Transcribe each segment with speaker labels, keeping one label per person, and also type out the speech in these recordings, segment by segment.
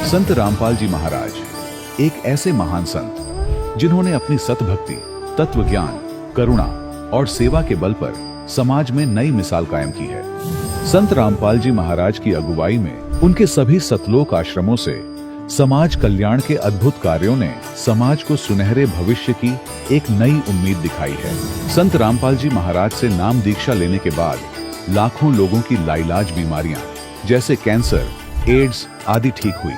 Speaker 1: संत रामपाल जी महाराज एक ऐसे महान संत जिन्होंने अपनी सतभक्ति, तत्व ज्ञान, करुणा और सेवा के बल पर समाज में नई मिसाल कायम की है। संत रामपाल जी महाराज की अगुवाई में उनके सभी सतलोक आश्रमों से समाज कल्याण के अद्भुत कार्यों ने समाज को सुनहरे भविष्य की एक नई उम्मीद दिखाई है। संत रामपाल जी महाराज से नाम दीक्षा लेने के बाद लाखों लोगों की लाइलाज बीमारियां जैसे कैंसर, एड्स आदि ठीक हुई।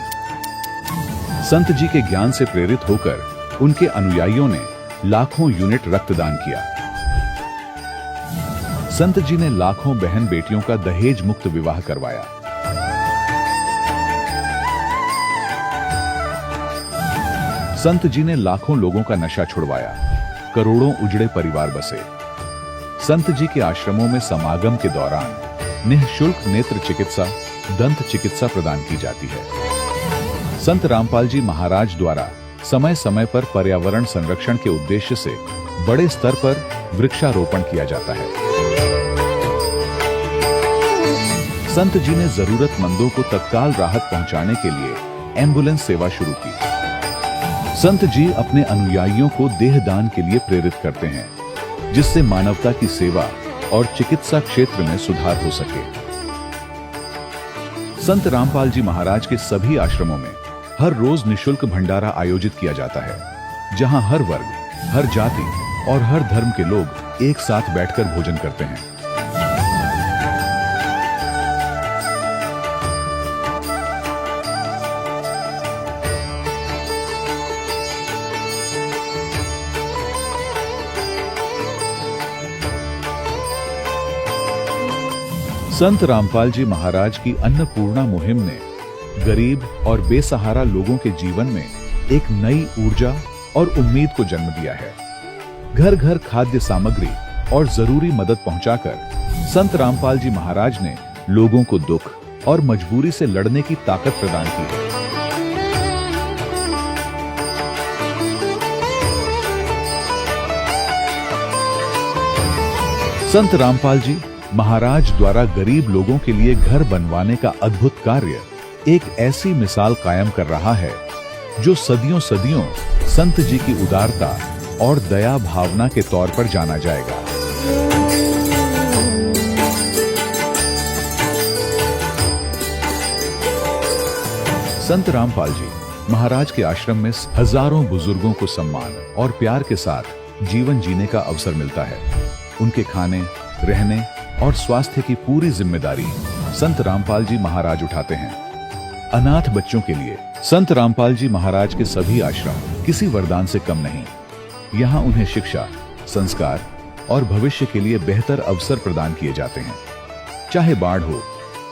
Speaker 1: संत जी के ज्ञान से प्रेरित होकर उनके अनुयायियों ने लाखों यूनिट रक्तदान किया। संत जी ने लाखों बहन बेटियों का दहेज मुक्त विवाह करवाया। संत जी ने लाखों लोगों का नशा छुड़वाया, करोड़ों उजड़े परिवार बसे। संत जी के आश्रमों में समागम के दौरान निःशुल्क नेत्र चिकित्सा, दंत चिकित्सा प्रदान की जाती है। संत रामपाल जी महाराज द्वारा समय समय पर पर्यावरण संरक्षण के उद्देश्य से बड़े स्तर पर वृक्षारोपण किया जाता है। संत जी ने जरूरतमंदों को तत्काल राहत पहुंचाने के लिए एम्बुलेंस सेवा शुरू की। संत जी अपने अनुयायियों को देहदान के लिए प्रेरित करते हैं, जिससे मानवता की सेवा और चिकित्सा क्षेत्र में सुधार हो सके। संत रामपाल जी महाराज के सभी आश्रमों में हर रोज निःशुल्क भंडारा आयोजित किया जाता है, जहां हर वर्ग, हर जाति और हर धर्म के लोग एक साथ बैठकर भोजन करते हैं। संत रामपाल जी महाराज की अन्नपूर्णा मुहिम ने गरीब और बेसहारा लोगों के जीवन में एक नई ऊर्जा और उम्मीद को जन्म दिया है। घर घर खाद्य सामग्री और जरूरी मदद पहुंचाकर संत रामपाल जी महाराज ने लोगों को दुख और मजबूरी से लड़ने की ताकत प्रदान की है। संत रामपाल जी महाराज द्वारा गरीब लोगों के लिए घर बनवाने का अद्भुत कार्य एक ऐसी मिसाल कायम कर रहा है जो सदियों सदियों संत जी की उदारता और दया भावना के तौर पर जाना जाएगा। संत रामपाल जी महाराज के आश्रम में हजारों बुजुर्गों को सम्मान और प्यार के साथ जीवन जीने का अवसर मिलता है। उनके खाने, रहने और स्वास्थ्य की पूरी जिम्मेदारी संत रामपाल जी महाराज उठाते हैं। अनाथ बच्चों के लिए संत रामपाल जी महाराज के सभी आश्रम किसी वरदान से कम नहीं। यहाँ उन्हें शिक्षा, संस्कार और भविष्य के लिए बेहतर अवसर प्रदान किए जाते हैं। चाहे बाढ़ हो,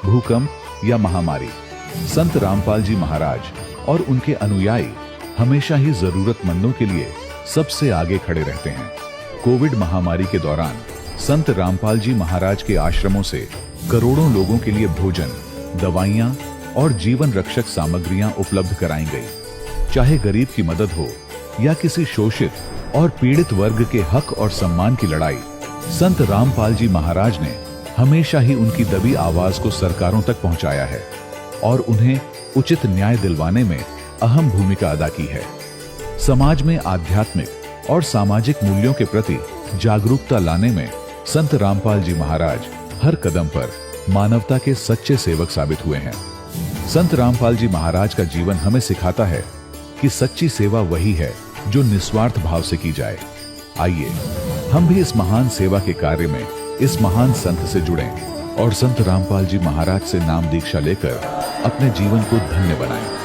Speaker 1: भूकंप या महामारी, संत रामपाल जी महाराज और उनके अनुयायी हमेशा ही जरूरतमंदों के लिए सबसे आगे खड़े रहते हैं। कोविड महामारी के दौरान संत रामपाल जी महाराज के आश्रमों से करोड़ों लोगों के लिए भोजन, दवाइयां और जीवन रक्षक सामग्रियां उपलब्ध कराई गई। चाहे गरीब की मदद हो या किसी शोषित और पीड़ित वर्ग के हक और सम्मान की लड़ाई, संत रामपाल जी महाराज ने हमेशा ही उनकी दबी आवाज को सरकारों तक पहुंचाया है और उन्हें उचित न्याय दिलवाने में अहम भूमिका अदा की है। समाज में आध्यात्मिक और सामाजिक मूल्यों के प्रति जागरूकता लाने में संत रामपाल जी महाराज हर कदम पर मानवता के सच्चे सेवक साबित हुए हैं। संत रामपाल जी महाराज का जीवन हमें सिखाता है कि सच्ची सेवा वही है जो निस्वार्थ भाव से की जाए। आइए हम भी इस महान सेवा के कार्य में इस महान संत से जुड़ें और संत रामपाल जी महाराज से नाम दीक्षा लेकर अपने जीवन को धन्य बनाएं।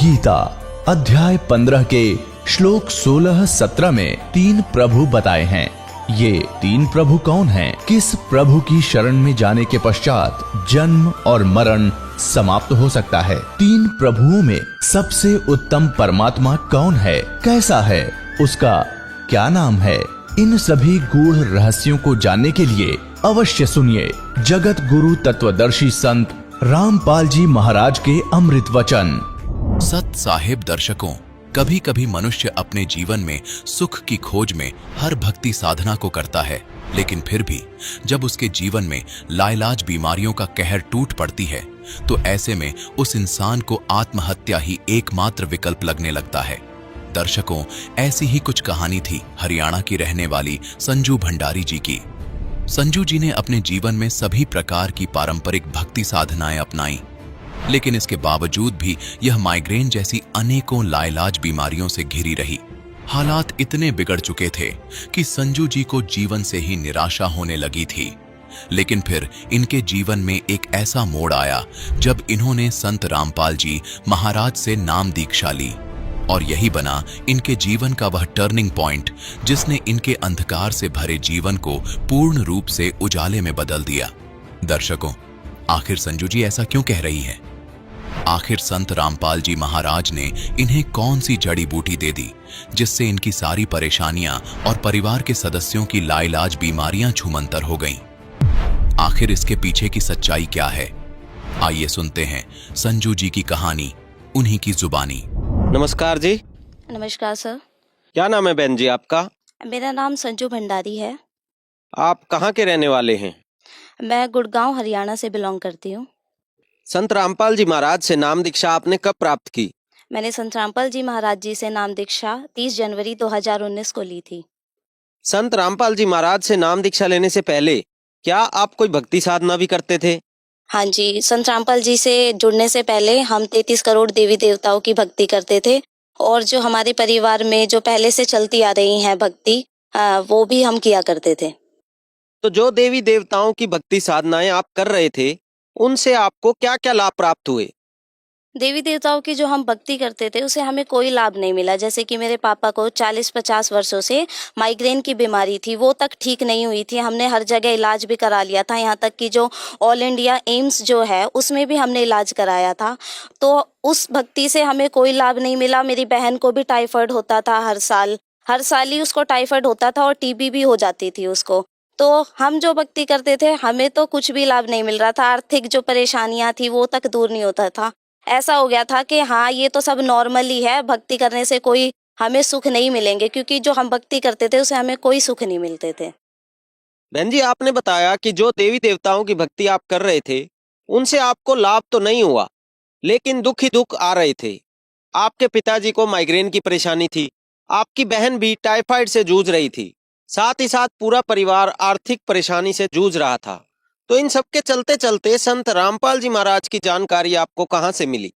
Speaker 2: गीता अध्याय 15 के श्लोक 16-17 में 3 प्रभु बताए हैं। ये 3 प्रभु कौन हैं? किस प्रभु की शरण में जाने के पश्चात जन्म और मरण समाप्त हो सकता है? 3 प्रभुओं में सबसे उत्तम परमात्मा कौन है? कैसा है? उसका क्या नाम है? इन सभी गूढ़ रहस्यों को जानने के लिए अवश्य सुनिए जगत गुरु तत्वदर्शी संत रामपाल जी महाराज के अमृत वचन।
Speaker 3: सत साहिब दर्शकों, कभी कभी मनुष्य अपने जीवन में सुख की खोज में हर भक्ति साधना को करता है, लेकिन फिर भी जब उसके जीवन में लाइलाज बीमारियों का कहर टूट पड़ती है तो ऐसे में उस इंसान को आत्महत्या ही एकमात्र विकल्प लगने लगता है। दर्शकों, ऐसी ही कुछ कहानी थी हरियाणा की रहने वाली संजू भंडारी जी की। संजू जी ने अपने जीवन में सभी प्रकार की पारंपरिक भक्ति साधनाएं अपनाई, लेकिन इसके बावजूद भी यह माइग्रेन जैसी अनेकों लाइलाज बीमारियों से घिरी रही। हालात इतने बिगड़ चुके थे कि संजू जी को जीवन से ही निराशा होने लगी थी। लेकिन फिर इनके जीवन में एक ऐसा मोड़ आया जब इन्होंने संत रामपाल जी महाराज से नाम दीक्षा ली, और यही बना इनके जीवन का वह टर्निंग पॉइंट जिसने इनके अंधकार से भरे जीवन को पूर्ण रूप से उजाले में बदल दिया। दर्शकों, आखिर संजू जी ऐसा क्यों कह रही है? आखिर संत रामपाल जी महाराज ने इन्हें कौन सी जड़ी बूटी दे दी जिससे इनकी सारी परेशानियां और परिवार के सदस्यों की लाइलाज बीमारियां छूमंतर हो गईं? आखिर इसके पीछे की सच्चाई क्या है? आइए सुनते हैं संजू जी की कहानी उन्हीं की जुबानी।
Speaker 4: नमस्कार जी।
Speaker 5: नमस्कार सर।
Speaker 4: क्या नाम है बहन जी आपका?
Speaker 5: मेरा नाम संजू भंडारी है।
Speaker 4: आप कहाँ के रहने वाले हैं?
Speaker 5: मैं गुड़गांव हरियाणा से बिलोंग करती हूँ।
Speaker 4: संत रामपाल जी महाराज से नाम दीक्षा आपने कब प्राप्त की?
Speaker 5: मैंने संत रामपाल जी महाराज जी से नाम दीक्षा 30 जनवरी 2019 को ली थी।
Speaker 4: संत रामपाल जी महाराज से नाम दीक्षा लेने से पहले क्या आप कोई भक्ति साधना भी करते थे?
Speaker 5: हाँ जी, संत रामपाल जी से जुड़ने से पहले हम 33 करोड़ देवी देवताओं की भक्ति करते थे, और जो हमारे परिवार में जो पहले से चलती आ रही है भक्ति, वो भी हम किया करते थे।
Speaker 4: तो जो देवी देवताओं की भक्ति साधनाएं आप कर रहे थे उनसे आपको क्या क्या लाभ प्राप्त हुए?
Speaker 5: देवी देवताओं की जो हम भक्ति करते थे उसे हमें कोई लाभ नहीं मिला। जैसे कि मेरे पापा को 40-50 वर्षों से माइग्रेन की बीमारी थी, वो तक ठीक नहीं हुई थी। हमने हर जगह इलाज भी करा लिया था, यहाँ तक कि जो ऑल इंडिया एम्स जो है उसमें भी हमने इलाज कराया था। तो उस भक्ति से हमें कोई लाभ नहीं मिला। मेरी बहन को भी टाइफाइड होता था, हर साल ही उसको टाइफाइड होता था और टीबी भी हो जाती थी उसको। तो हम जो भक्ति करते थे हमें तो कुछ भी लाभ नहीं मिल रहा था। आर्थिक जो परेशानियां थी वो तक दूर नहीं होता था। ऐसा हो गया था कि हाँ, ये तो सब नॉर्मल ही है, भक्ति करने से कोई हमें सुख नहीं मिलेंगे, क्योंकि जो हम भक्ति करते थे उसे हमें कोई सुख नहीं मिलते थे।
Speaker 4: बहन जी, आपने बताया कि जो देवी देवताओं की भक्ति आप कर रहे थे उनसे आपको लाभ तो नहीं हुआ, लेकिन दुख ही दुख आ रहे थे। आपके पिताजी को माइग्रेन की परेशानी थी, आपकी बहन भी टाइफाइड से जूझ रही थी, साथ ही साथ पूरा परिवार आर्थिक परेशानी से जूझ रहा था। तो इन सब के चलते चलते संत रामपाल जी महाराज की जानकारी आपको कहाँ से मिली?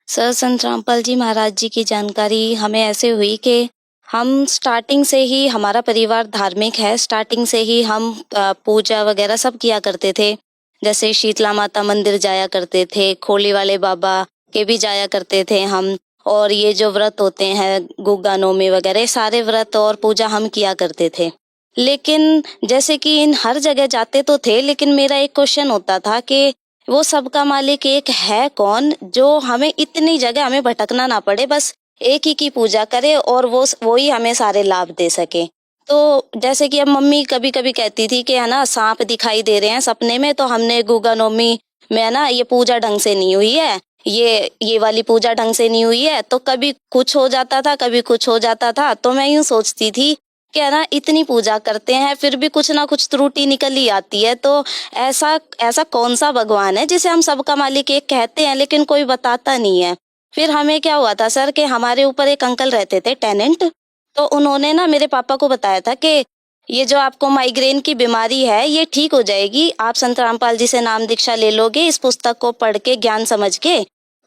Speaker 5: सर, संत रामपाल जी महाराज जी की जानकारी हमें ऐसे हुई कि हम स्टार्टिंग से ही, हमारा परिवार धार्मिक है, स्टार्टिंग से ही हम पूजा वगैरह सब किया करते थे। जैसे शीतला माता मंदिर जाया करते थे, खोली वाले बाबा के भी जाया करते थे हम, और ये जो व्रत होते हैं गुग्गा नौमी वगैरह, सारे व्रत और पूजा हम किया करते थे। लेकिन जैसे कि इन हर जगह जाते तो थे, लेकिन मेरा एक क्वेश्चन होता था कि वो सबका मालिक एक है कौन, जो हमें इतनी जगह हमें भटकना ना पड़े, बस एक ही की पूजा करे और वो ही हमें सारे लाभ दे सके। तो जैसे कि अब मम्मी कभी कभी कहती थी कि है ना, सांप दिखाई दे रहे हैं सपने में, तो हमने गुग्गा नौमी में है ना, ये पूजा ढंग से नहीं हुई है, ये वाली पूजा ढंग से नहीं हुई है, तो कभी कुछ हो जाता था, कभी कुछ हो जाता था। तो मैं यूं सोचती थी कि है ना, इतनी पूजा करते हैं फिर भी कुछ ना कुछ त्रुटि निकल ही आती है। तो ऐसा कौन सा भगवान है जिसे हम सबका मालिक एक कहते हैं लेकिन कोई बताता नहीं है। फिर हमें क्या हुआ था सर कि हमारे ऊपर एक अंकल रहते थे टेनेंट, तो उन्होंने ना मेरे पापा को बताया था कि ये जो आपको माइग्रेन की बीमारी है ये ठीक हो जाएगी, आप संत रामपाल जी से नाम दीक्षा ले लोगे इस पुस्तक को पढ़ के, ज्ञान समझ के।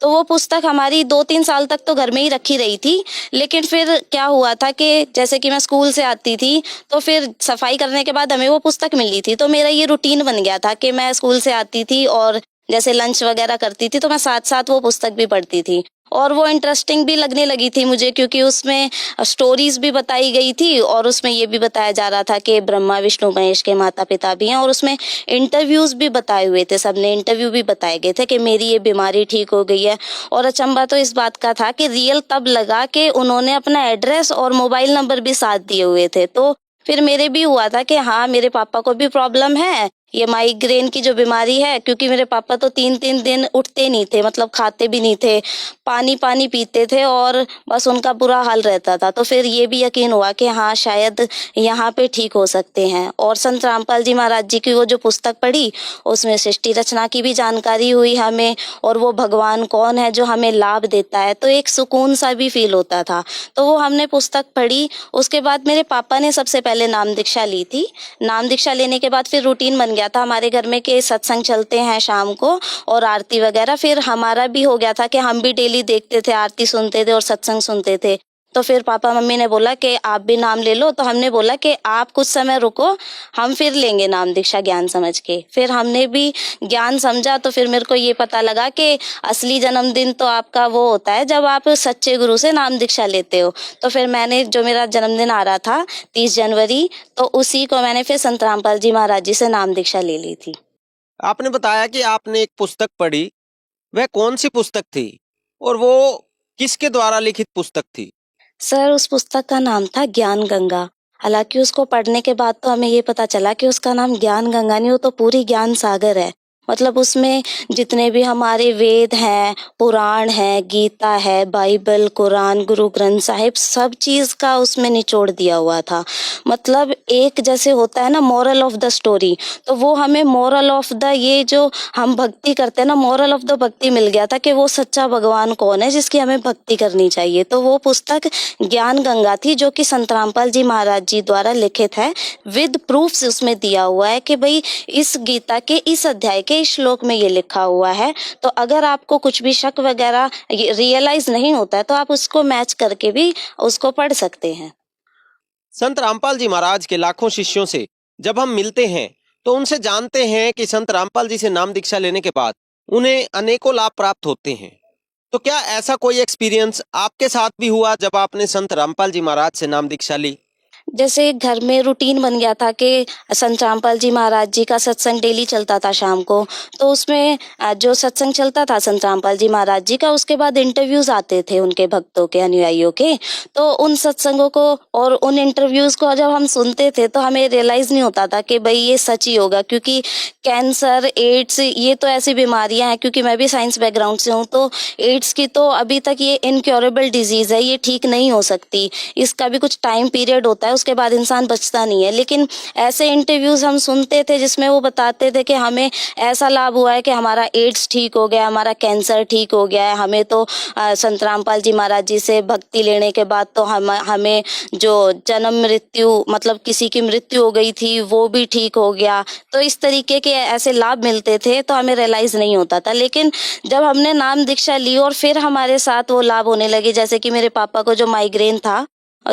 Speaker 5: तो वो पुस्तक हमारी 2-3 साल तक तो घर में ही रखी रही थी। लेकिन फिर क्या हुआ था कि जैसे कि मैं स्कूल से आती थी तो फिर सफाई करने के बाद हमें वो पुस्तक मिली थी, तो मेरा ये रूटीन बन गया था कि मैं स्कूल से आती थी और जैसे लंच वगैरह करती थी तो मैं साथ साथ वो पुस्तक भी पढ़ती थी। और वो इंटरेस्टिंग भी लगने लगी थी मुझे, क्योंकि उसमें स्टोरीज भी बताई गई थी और उसमें ये भी बताया जा रहा था कि ब्रह्मा विष्णु महेश के माता पिता भी हैं, और उसमें इंटरव्यूज भी बताए हुए थे, सबने इंटरव्यू भी बताए गए थे कि मेरी ये बीमारी ठीक हो गई है। और अचंभा तो इस बात का था कि रियल तब लगा कि उन्होंने अपना एड्रेस और मोबाइल नंबर भी साथ दिए हुए थे। तो फिर मेरे भी हुआ था कि हाँ, मेरे पापा को भी प्रॉब्लम है, ये माइग्रेन की जो बीमारी है, क्योंकि मेरे पापा तो 3-3 दिन उठते नहीं थे, मतलब खाते भी नहीं थे, पानी पानी पीते थे और बस उनका बुरा हाल रहता था। तो फिर ये भी यकीन हुआ कि हाँ, शायद यहाँ पे ठीक हो सकते हैं। और संत रामपाल जी महाराज जी की वो जो पुस्तक पढ़ी, उसमें सृष्टि रचना की भी जानकारी हुई हमें, और वो भगवान कौन है जो हमें लाभ देता है, तो एक सुकून सा भी फील होता था। तो वो हमने पुस्तक पढ़ी। उसके बाद मेरे पापा ने सबसे पहले नाम दीक्षा ली थी। नाम दीक्षा लेने के बाद फिर रूटीन बन गया था हमारे घर में कि सत्संग चलते हैं शाम को और आरती वगैरह। फिर हमारा भी हो गया था कि हम भी डेली देखते थे, आरती सुनते थे और सत्संग सुनते थे। तो फिर पापा मम्मी ने बोला कि आप भी नाम ले लो। तो हमने बोला कि आप कुछ समय रुको, हम फिर लेंगे नाम दीक्षा ज्ञान समझ के। फिर हमने भी ज्ञान समझा। तो फिर मेरे को ये पता लगा कि असली जन्मदिन तो आपका वो होता है जब आप सच्चे गुरु से नाम दीक्षा लेते हो। तो फिर मैंने, जो मेरा जन्मदिन आ रहा था 30 जनवरी, तो उसी को मैंने फिर संत रामपाल जी महाराज जी से नाम दीक्षा ले ली थी।
Speaker 4: आपने बताया कि आपने एक पुस्तक पढ़ी, वह कौन सी पुस्तक थी और वो किसके द्वारा लिखित पुस्तक थी?
Speaker 5: सर, उस पुस्तक का नाम था ज्ञान गंगा। हालांकि उसको पढ़ने के बाद तो हमें ये पता चला कि उसका नाम ज्ञान गंगा नहीं, वो तो पूरी ज्ञान सागर है। मतलब उसमें जितने भी हमारे वेद हैं, पुराण है, गीता है, बाइबल, कुरान, गुरु ग्रंथ साहिब, सब चीज का उसमें निचोड़ दिया हुआ था। मतलब एक जैसे होता है ना मोरल ऑफ द स्टोरी, तो वो हमें मोरल ऑफ द, ये जो हम भक्ति करते हैं ना, मोरल ऑफ द भक्ति मिल गया था कि वो सच्चा भगवान कौन है जिसकी हमें भक्ति करनी चाहिए। तो वो पुस्तक ज्ञान गंगा थी, जो कि संत रामपाल जी महाराज जी द्वारा लिखित है। विद प्रूफ्स उसमें दिया हुआ है कि भाई इस गीता के इस अध्याय के इस श्लोक में ये लिखा हुआ है। तो अगर आपको कुछ भी शक वगैरह रियलाइज नहीं होता है तो आप उसको मैच करके भी उसको पढ़ सकते हैं।
Speaker 4: संत रामपाल जी महाराज के लाखों शिष्यों से जब हम मिलते हैं तो उनसे जानते हैं कि संत रामपाल जी से नाम दीक्षा लेने के बाद उन्हें अनेकों लाभ प्राप्त होते हैं। तो क्या ऐसा कोई एक्सपीरियंस आपके साथ भी हुआ जब आपने संत रामपाल जी महाराज से नाम दीक्षा ली?
Speaker 5: जैसे घर में रूटीन बन गया था कि संत रामपाल जी महाराज जी का सत्संग डेली चलता था शाम को। तो उसमें जो सत्संग चलता था संत रामपाल जी महाराज जी का, उसके बाद इंटरव्यूज आते थे उनके भक्तों के, अनुयायियों के। तो उन सत्संगों को और उन इंटरव्यूज को जब हम सुनते थे तो हमें रियलाइज नहीं होता था कि भाई ये सच ही होगा, क्योंकि कैंसर, एड्स, ये तो ऐसी बीमारियां हैं, क्योंकि मैं भी साइंस बैकग्राउंड से हूँ, तो एड्स की तो अभी तक ये इनक्योरेबल डिजीज है, ये ठीक नहीं हो सकती। इसका भी कुछ टाइम पीरियड होता है, उसके बाद इंसान बचता नहीं है। लेकिन ऐसे इंटरव्यूज हम सुनते थे जिसमें वो बताते थे कि हमें ऐसा लाभ हुआ है कि हमारा एड्स ठीक हो गया, हमारा कैंसर ठीक हो गया है, हमें तो संत रामपाल जी महाराज जी से भक्ति लेने के बाद तो हमें जो जन्म मृत्यु, मतलब किसी की मृत्यु हो गई थी, वो भी ठीक हो गया। तो इस तरीके के ऐसे लाभ मिलते थे, तो हमें रियलाइज नहीं होता था। लेकिन जब हमने नाम दीक्षा ली और फिर हमारे साथ वो लाभ होने लगे, जैसे कि मेरे पापा को जो माइग्रेन था,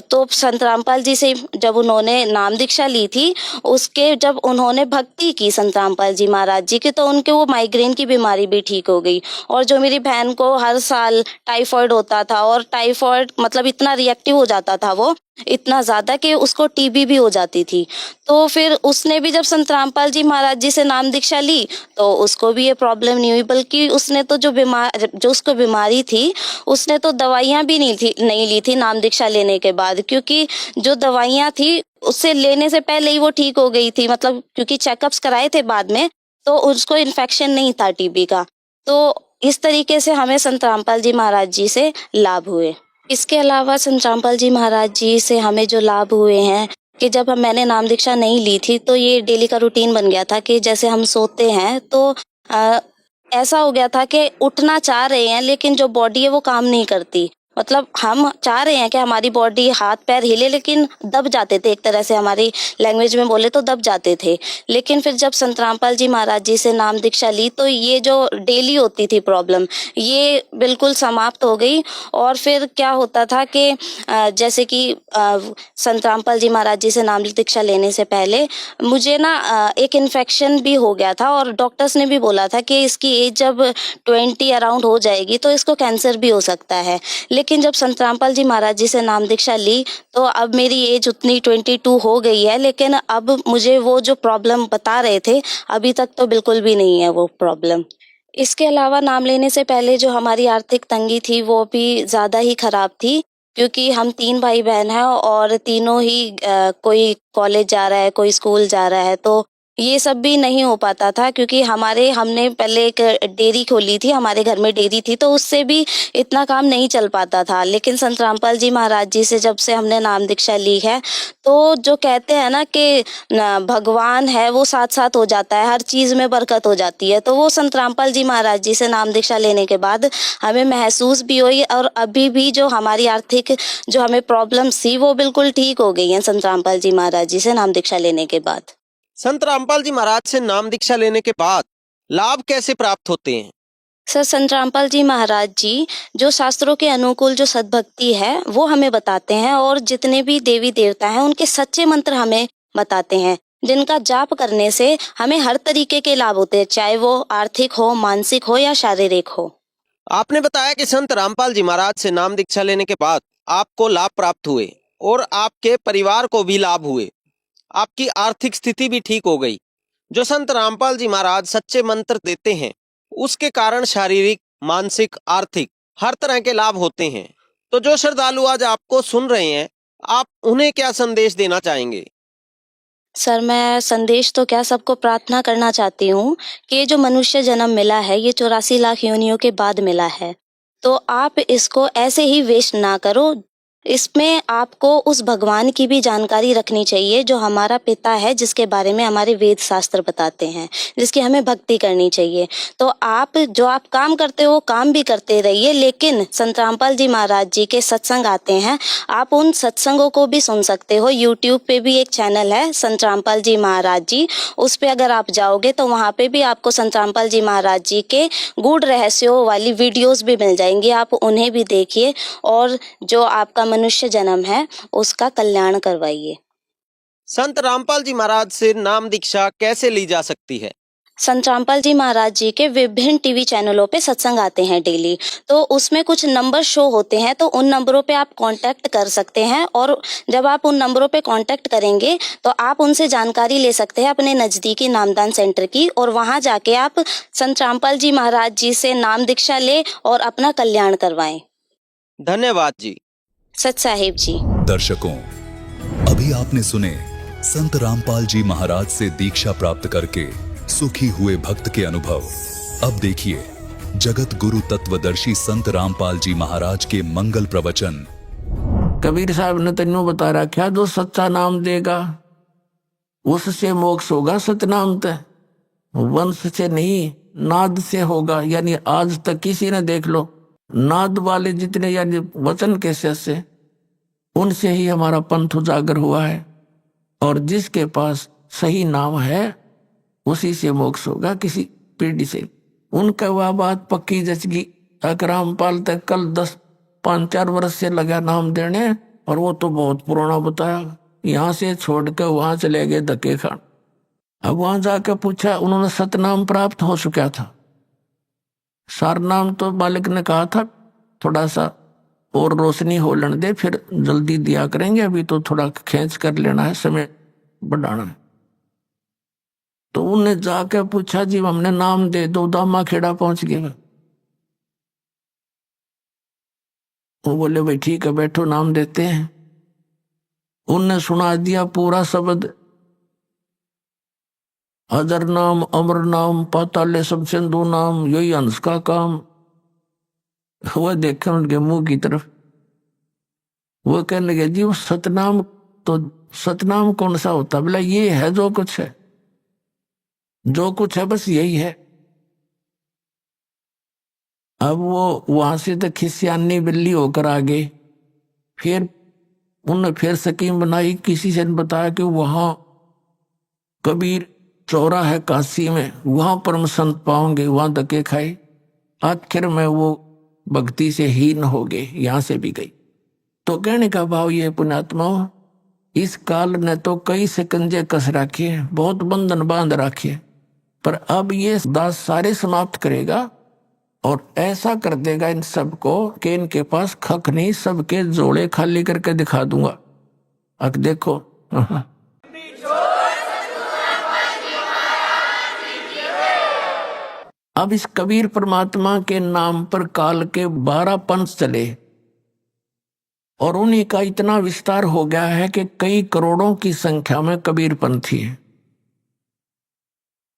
Speaker 5: तो संत रामपाल जी से जब उन्होंने नाम दीक्षा ली थी, उसके जब उन्होंने भक्ति की संत रामपाल जी महाराज जी की, तो उनके वो माइग्रेन की बीमारी भी ठीक हो गई। और जो मेरी बहन को हर साल टाइफाइड होता था, और टाइफाइड मतलब इतना रिएक्टिव हो जाता था वो, इतना ज्यादा कि उसको टीबी भी हो जाती थी। तो फिर उसने भी जब संत रामपाल जी महाराज जी से नाम दीक्षा ली तो उसको भी ये प्रॉब्लम नहीं हुई, बल्कि उसने तो जो उसको बीमारी थी, उसने तो दवाइयां भी नहीं ली थी नाम दीक्षा लेने के बाद, क्योंकि जो दवाइयां थी उससे लेने से पहले ही वो ठीक हो गई थी। मतलब क्योंकि चेकअप्स कराए थे बाद में, तो उसको इन्फेक्शन नहीं था टीबी का। तो इस तरीके से हमें संत रामपाल जी महाराज जी से लाभ हुए। इसके अलावा संत रामपाल जी महाराज जी से हमें जो लाभ हुए हैं कि जब मैंने नाम दीक्षा नहीं ली थी तो ये डेली का रूटीन बन गया था कि जैसे हम सोते हैं तो ऐसा हो गया था कि उठना चाह रहे हैं लेकिन जो बॉडी है वो काम नहीं करती। मतलब हम चाह रहे हैं कि हमारी बॉडी हाथ पैर हिले, लेकिन दब जाते थे, एक तरह से हमारी लैंग्वेज में बोले तो दब जाते थे। लेकिन फिर जब संत रामपाल जी महाराज जी से नाम दीक्षा ली तो ये जो डेली होती थी प्रॉब्लम, ये बिल्कुल समाप्त हो गई। और फिर क्या होता था कि जैसे कि संत रामपाल जी महाराज जी से नाम दीक्षा लेने से पहले मुझे ना एक इन्फेक्शन भी हो गया था, और डॉक्टर्स ने भी बोला था कि इसकी एज जब 20 अराउंड हो जाएगी तो इसको कैंसर भी हो सकता है। लेकिन जब संत रामपाल जी महाराज जी से नाम दीक्षा ली तो अब मेरी एज उतनी 22 हो गई है, लेकिन अब मुझे वो जो प्रॉब्लम बता रहे थे अभी तक तो बिल्कुल भी नहीं है वो प्रॉब्लम। इसके अलावा नाम लेने से पहले जो हमारी आर्थिक तंगी थी वो भी ज़्यादा ही खराब थी, क्योंकि हम 3 भाई बहन हैं और तीनों ही कोई कॉलेज जा रहा है, कोई स्कूल जा रहा है, तो ये सब भी नहीं हो पाता था। क्योंकि हमने पहले एक डेयरी खोली थी, हमारे घर में डेयरी थी, तो उससे भी इतना काम नहीं चल पाता था। लेकिन संत रामपाल जी महाराज जी से जब से हमने नाम दीक्षा ली है, तो जो कहते हैं ना कि भगवान है वो साथ साथ हो जाता है, हर चीज़ में बरकत हो जाती है। तो वो संत रामपाल जी महाराज जी से नाम दीक्षा लेने के बाद हमें महसूस भी हुई, और अभी भी जो हमारी आर्थिक जो हमें प्रॉब्लम्स थी वो बिल्कुल ठीक हो गई हैं संत रामपाल जी महाराज जी से नाम दीक्षा लेने के बाद।
Speaker 4: संत रामपाल जी महाराज से नाम दीक्षा लेने के बाद लाभ कैसे प्राप्त होते हैं?
Speaker 5: सर, संत रामपाल जी महाराज जी जो शास्त्रों के अनुकूल जो सद्भक्ति है वो हमें बताते हैं, और जितने भी देवी देवता हैं उनके सच्चे मंत्र हमें बताते हैं, जिनका जाप करने से हमें हर तरीके के लाभ होते हैं, चाहे वो आर्थिक हो, मानसिक हो या शारीरिक हो।
Speaker 4: आपने बताया कि संत रामपाल जी महाराज से नाम दीक्षा लेने के बाद आपको लाभ प्राप्त हुए और आपके परिवार को भी लाभ हुए, आपकी आर्थिक स्थिति भी ठीक हो गई। जो संत रामपाल जी महाराज सच्चे मंत्र देते हैं उसके कारण शारीरिक, मानसिक, आर्थिक हर तरह के लाभ होते हैं। तो जो श्रद्धालु आज आपको सुन रहे हैं, आप उन्हें क्या संदेश देना चाहेंगे?
Speaker 5: सर, मैं संदेश तो क्या, सबको प्रार्थना करना चाहती हूँ कि ये जो मनुष्य जन्म मिला है ये 84 लाख योनियों के बाद मिला है, तो आप इसको ऐसे ही वेस्ट ना करो। इसमें आपको उस भगवान की भी जानकारी रखनी चाहिए जो हमारा पिता है, जिसके बारे में हमारे वेद शास्त्र बताते हैं, जिसकी हमें भक्ति करनी चाहिए। तो आप जो आप काम करते हो काम भी करते रहिए, लेकिन संत रामपाल जी महाराज जी के सत्संग आते हैं, आप उन सत्संगों को भी सुन सकते हो। यूट्यूब पे भी एक चैनल है संत रामपाल जी महाराज जी, उस पे अगर आप जाओगे तो वहाँ पे भी आपको संत रामपाल जी महाराज जी के गूढ़ रहस्यों वाली वीडियोस भी मिल जाएंगी, आप उन्हें भी देखिए और जो आपका मनुष्य जन्म है उसका कल्याण करवाइए।
Speaker 4: संत रामपाल जी महाराज से नाम दीक्षा कैसे ली जा सकती है?
Speaker 5: संत रामपाल जी महाराज जी के विभिन्न टीवी चैनलों पे सत्संग आते हैं डेली, तो उसमें कुछ नंबर शो होते हैं, तो उन नंबरों पे आप कांटेक्ट कर सकते हैं, और जब आप उन नंबरों पे कांटेक्ट करेंगे तो आप उनसे जानकारी ले सकते हैं अपने नज़दीकी नामदान सेंटर की, और वहां जाके आप संत रामपाल जी महाराज जी से नाम दीक्षा ले और अपना कल्याण करवाएं।
Speaker 4: धन्यवाद जी।
Speaker 5: सत साहिब जी।
Speaker 6: दर्शकों, अभी आपने सुने संत रामपाल जी महाराज से दीक्षा प्राप्त करके सुखी हुए भक्त के अनुभव। अब देखिए जगत गुरु तत्वदर्शी संत रामपाल जी महाराज के मंगल प्रवचन।
Speaker 7: कबीर साहब ने तेनों बता रखा, जो सच्चा नाम देगा उससे मोक्ष होगा सतनाम ते, वंश से नहीं नाद से होगा। यानी आज तक किसी ने देख लो नाद वाले जितने यानी वचन के से उनसे ही हमारा पंथ उजागर हुआ है, और जिसके पास सही नाम है उसी से मोक्ष होगा किसी पीढ़ी से। उनका वह बात पक्की जच गई। रामपाल तक कल 5-4 वर्ष से लगा नाम देने, और वो तो बहुत पुराना बताया। यहाँ से छोड़ कर वहां चले गए धक्के खान। अब वहां जाकर पूछा, उन्होंने सतनाम प्राप्त हो चुका था। सारनाम तो मालिक ने कहा था थोड़ा सा और रोशनी हो लेने दे, फिर जल्दी दिया करेंगे, अभी तो थोड़ा खींच कर लेना है, समय बढ़ाना है। तो उन्हें जाकर पूछा, जी हमने नाम दे दो। दामा खेड़ा पहुंच गए। वो बोले भाई ठीक है बैठो नाम देते हैं। उनने सुना दिया पूरा शब्द, अजर नाम अमर नाम पाताले सब सिंधु नाम, यही हंस का काम। वह देखे उनके मुंह की तरफ, वो कहने लगे जी वो सतनाम, तो सतनाम कौन सा होता? बोला ये है जो कुछ है, जो कुछ है बस यही है। अब वो वहां से तो खिसियानी बिल्ली होकर आ गए। फिर उन्होंने फिर स्कीम बनाई, किसी से बताया कि वहां कबीर चौरा है काशी में, वहां परम संत पाओगे, वहां धक्के खाए। आखिर में वो भक्ति से हीन हो गए, यहां से भी गई। तो कहने का भाव ये पुण्यात्माओं, इस काल ने तो कई शिकंजे कस रखे, बहुत बंधन बांध रखे, पर अब ये दास सारे समाप्त करेगा और ऐसा कर देगा इन सबको कि इनके पास खक नहीं, सबके जोड़े खाली करके दिखा दूंगा। अब देखो अब इस कबीर परमात्मा के नाम पर काल के 12 पंथ चले और उन्हीं का इतना विस्तार हो गया है कि कई करोड़ों की संख्या में कबीर पंथी है।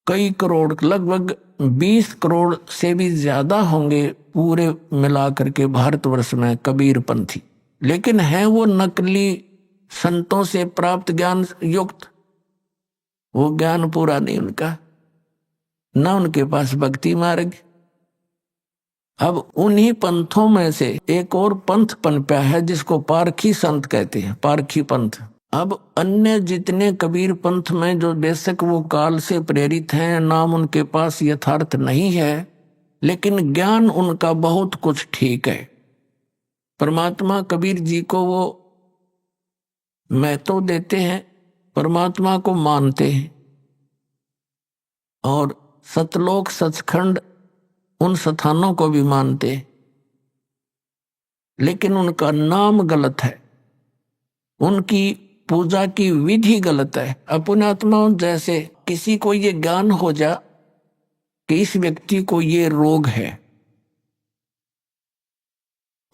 Speaker 7: कई करोड़, लगभग 20 करोड़ से भी ज्यादा होंगे पूरे मिलाकर के भारतवर्ष में कबीर पंथी। लेकिन है वो नकली संतों से प्राप्त ज्ञान युक्त, वो ज्ञान पूरा नहीं उनका, ना उनके पास भक्ति मार्ग। अब उन्हीं पंथों में से एक और पंथ पनपा है जिसको पारखी संत कहते हैं, पारखी पंथ। अब अन्य जितने कबीर पंथ में जो बेशक वो काल से प्रेरित हैं, नाम उनके पास यथार्थ नहीं है, लेकिन ज्ञान उनका बहुत कुछ ठीक है। परमात्मा कबीर जी को वो महत्व देते हैं, परमात्मा को मानते हैं और सतलोक सचखंड उन स्थानों को भी मानते हैं, लेकिन उनका नाम गलत है, उनकी पूजा की विधि गलत है। अपनात्माओं, जैसे किसी को ये ज्ञान हो जा कि इस व्यक्ति को ये रोग है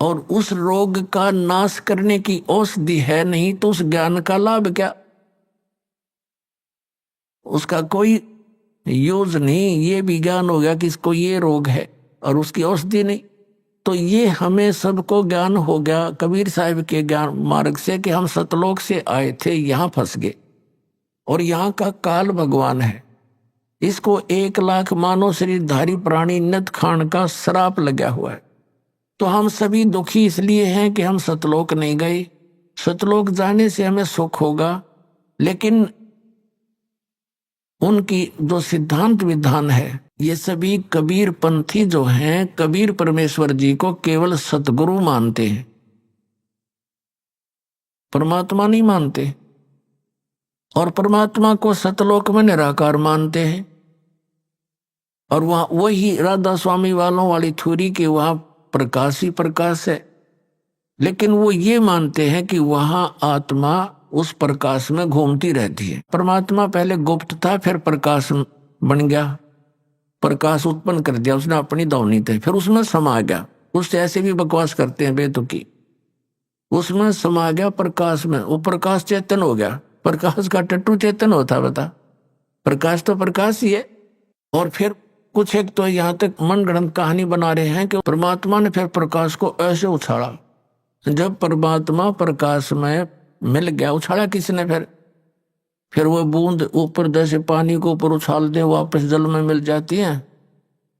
Speaker 7: और उस रोग का नाश करने की औषधि है नहीं, तो उस ज्ञान का लाभ क्या? उसका कोई यूज नहीं। ये भी ज्ञान हो गया कि इसको ये रोग है और उसकी औषधि नहीं, तो ये हमें सबको ज्ञान हो गया कबीर साहिब के ज्ञान मार्ग से कि हम सतलोक से आए थे, यहाँ फंस गए और यहाँ का काल भगवान है। इसको 1 लाख मानव शरीरधारी प्राणी नित खान का श्राप लगा हुआ है। तो हम सभी दुखी इसलिए हैं कि हम सतलोक नहीं गए। सतलोक जाने से हमें सुख होगा, लेकिन उनकी जो सिद्धांत विधान है, ये सभी कबीर पंथी जो हैं, कबीर परमेश्वर जी को केवल सतगुरु मानते हैं, परमात्मा नहीं मानते, और परमात्मा को सतलोक में निराकार मानते हैं। और वहां वही राधा स्वामी वालों वाली थ्योरी की वहां प्रकाश ही प्रकाश है, लेकिन वो ये मानते हैं कि वहां आत्मा उस प्रकाश में घूमती रहती है। परमात्मा पहले गुप्त था, फिर प्रकाश बन गया, प्रकाश उत्पन्न कर दिया उसने अपनी दौनी थे, फिर उसमें समा गया। उससे ऐसे भी बकवास करते हैं बेतुकी, उसमें समा गया प्रकाश में, वो प्रकाश चेतन हो गया। प्रकाश का टट्टू चेतन होता, बता, प्रकाश तो प्रकाश ही है। और फिर कुछ एक तो यहाँ तक मनगढ़ंत कहानी बना रहे हैं कि परमात्मा ने फिर प्रकाश को ऐसे उछाला, जब परमात्मा प्रकाश में मिल गया, उछाला किसने? फिर वो बूंद ऊपर जैसे पानी को ऊपर उछाल दे वापस जल में मिल जाती है,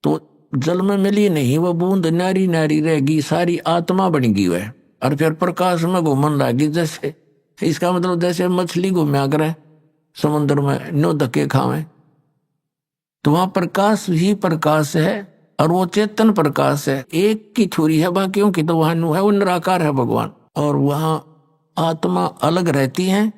Speaker 7: तो जल में मिली नहीं, वो बूंद नारी नारी रहेगी, सारी आत्मा बन गई वह, और फिर प्रकाश में घूमन लगी। जैसे इसका मतलब जैसे मछली घूमया करे समुद्र में, नो धक्के खावे, तो वहां प्रकाश ही प्रकाश है और वो चेतन प्रकाश है। एक की थ्योरी है, बाकियों की तो वहां नु है, वो निराकार है भगवान, और वहां आत्मा अलग रहती है।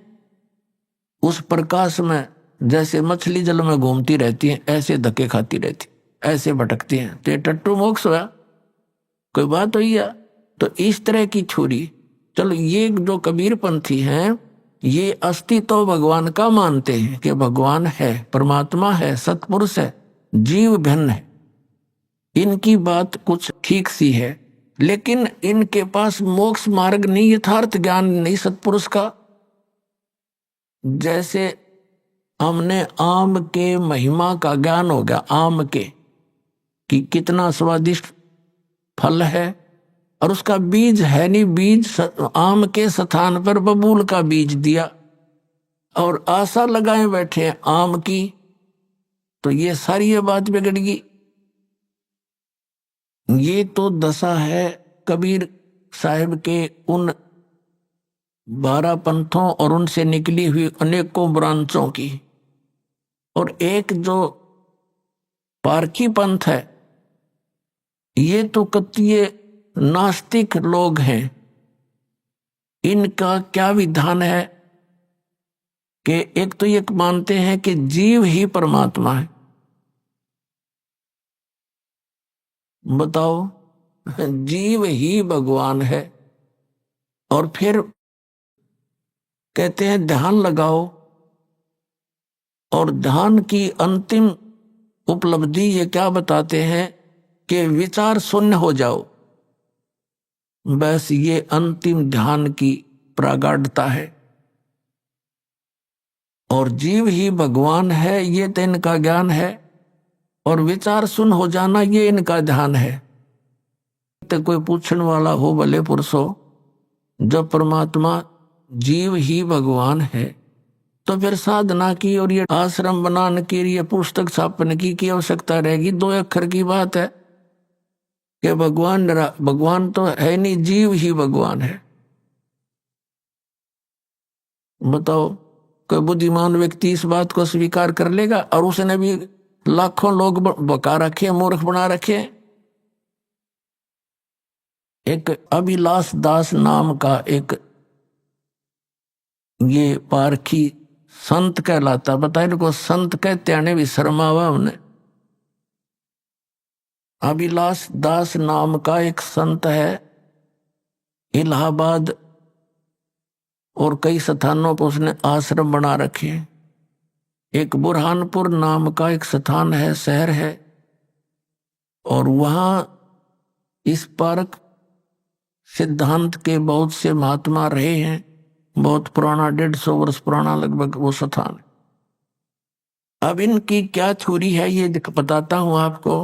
Speaker 7: उस प्रकाश में जैसे मछली जल में घूमती रहती है, ऐसे धक्के खाती रहती, ऐसे भटकती हैं, तो टट्टू मोक्ष हुआ, कोई बात हुई है? तो इस तरह की छुरी, चलो ये जो कबीर पंथी हैं, ये अस्तित्व भगवान का मानते हैं कि भगवान है, परमात्मा है, सतपुरुष है, जीव भिन्न है। इनकी बात कुछ ठीक सी है, लेकिन इनके पास मोक्ष मार्ग नहीं, यथार्थ ज्ञान नहीं सतपुरुष का। जैसे हमने आम के महिमा का ज्ञान हो गया, आम के कि कितना स्वादिष्ट फल है, और उसका बीज है नहीं, बीज आम के स्थान पर बबूल का बीज दिया और आशा लगाए बैठे हैं आम की, तो ये सारी ये बात बिगड़ गई। ये तो दशा है कबीर साहिब के उन 12 पंथों और उनसे निकली हुई अनेकों ब्रांचों की। और एक जो पारखी पंथ है, ये तो कतिये नास्तिक लोग हैं। इनका क्या विधान है कि एक तो ये मानते हैं कि जीव ही परमात्मा है। बताओ, जीव ही भगवान है। और फिर कहते हैं ध्यान लगाओ, और ध्यान की अंतिम उपलब्धि ये क्या बताते हैं कि विचार शून्य हो जाओ। बस ये अंतिम ध्यान की प्रागाढ़ता है। और जीव ही भगवान है, ये तो इनका ज्ञान है। और विचार शून्य हो जाना, ये इनका ध्यान है। तो कोई पूछने वाला हो, भले पुरुष हो, जब परमात्मा जीव ही भगवान है तो फिर साधना की और ये आश्रम बनाने की, ये पुस्तक छापने की आवश्यकता रहेगी? 2 अक्षर की बात है कि भगवान तो है नहीं, जीव ही भगवान है। बताओ, कोई बुद्धिमान व्यक्ति इस बात को स्वीकार कर लेगा? और उसने भी लाखों लोग बका रखे, मूर्ख बना रखे। एक अभिलाष दास नाम का एक ये पारखी संत कहलाता। बताए इनको संत कहते आने भी शर्मावा उन्हें। अभिलाष दास नाम का एक संत है, इलाहाबाद और कई स्थानों पर उसने आश्रम बना रखे। एक बुरहानपुर नाम का एक स्थान है, शहर है, और वहां इस पारक सिद्धांत के बहुत से महात्मा रहे हैं। बहुत पुराना, 150 वर्ष पुराना लगभग वो स्थान। अब इनकी क्या थ्योरी है ये बताता हूं आपको।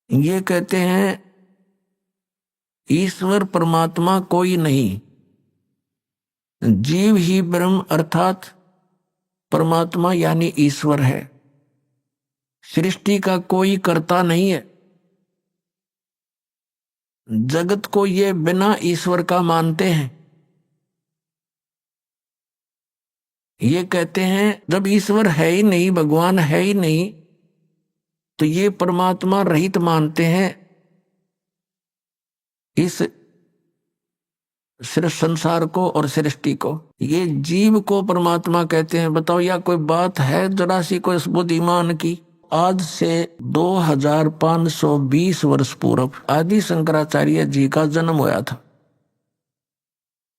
Speaker 7: ये कहते हैं ईश्वर परमात्मा कोई नहीं, जीव ही ब्रह्म अर्थात परमात्मा यानी ईश्वर है। सृष्टि का कोई कर्ता नहीं है। जगत को ये बिना ईश्वर का मानते हैं। ये कहते हैं जब ईश्वर है ही नहीं, भगवान है ही नहीं, तो ये परमात्मा रहित मानते हैं इस सिर्फ संसार को और सृष्टि को। ये जीव को परमात्मा कहते हैं। बताओ, या कोई बात है जरा सी कोई बुद्धिमान की? आज से 2520 वर्ष पूर्व आदि शंकराचार्य जी का जन्म हुआ था,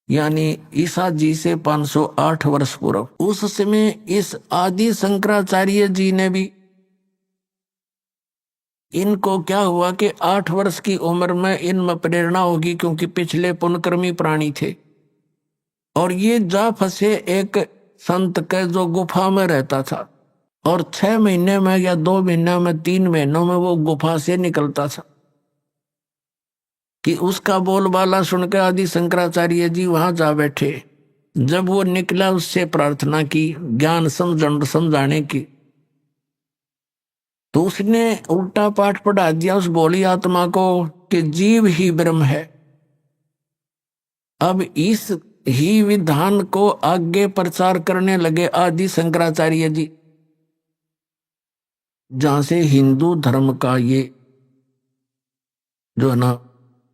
Speaker 7: यानी ईसा जी से 508 वर्ष पूर्व। उस समय इस आदि शंकराचार्य जी ने भी, इनको क्या हुआ कि 8 वर्ष की उम्र में इनमें प्रेरणा होगी, क्योंकि पिछले पुण्यकर्मी प्राणी थे। और ये जा फंसे एक संत के जो गुफा में रहता था, और 6 महीने में या 2 महीने में 3 महीनों में वो गुफा से निकलता था। कि उसका बोलबाला सुनकर आदि शंकराचार्य जी वहां जा बैठे। जब वो निकला, उससे प्रार्थना की ज्ञान समझाने की, तो उसने उल्टा पाठ पढ़ा दिया उस भोली आत्मा को कि जीव ही ब्रह्म है। अब इस ही विधान को आगे प्रचार करने लगे आदि शंकराचार्य जी, जहां से हिंदू धर्म का ये जो है ना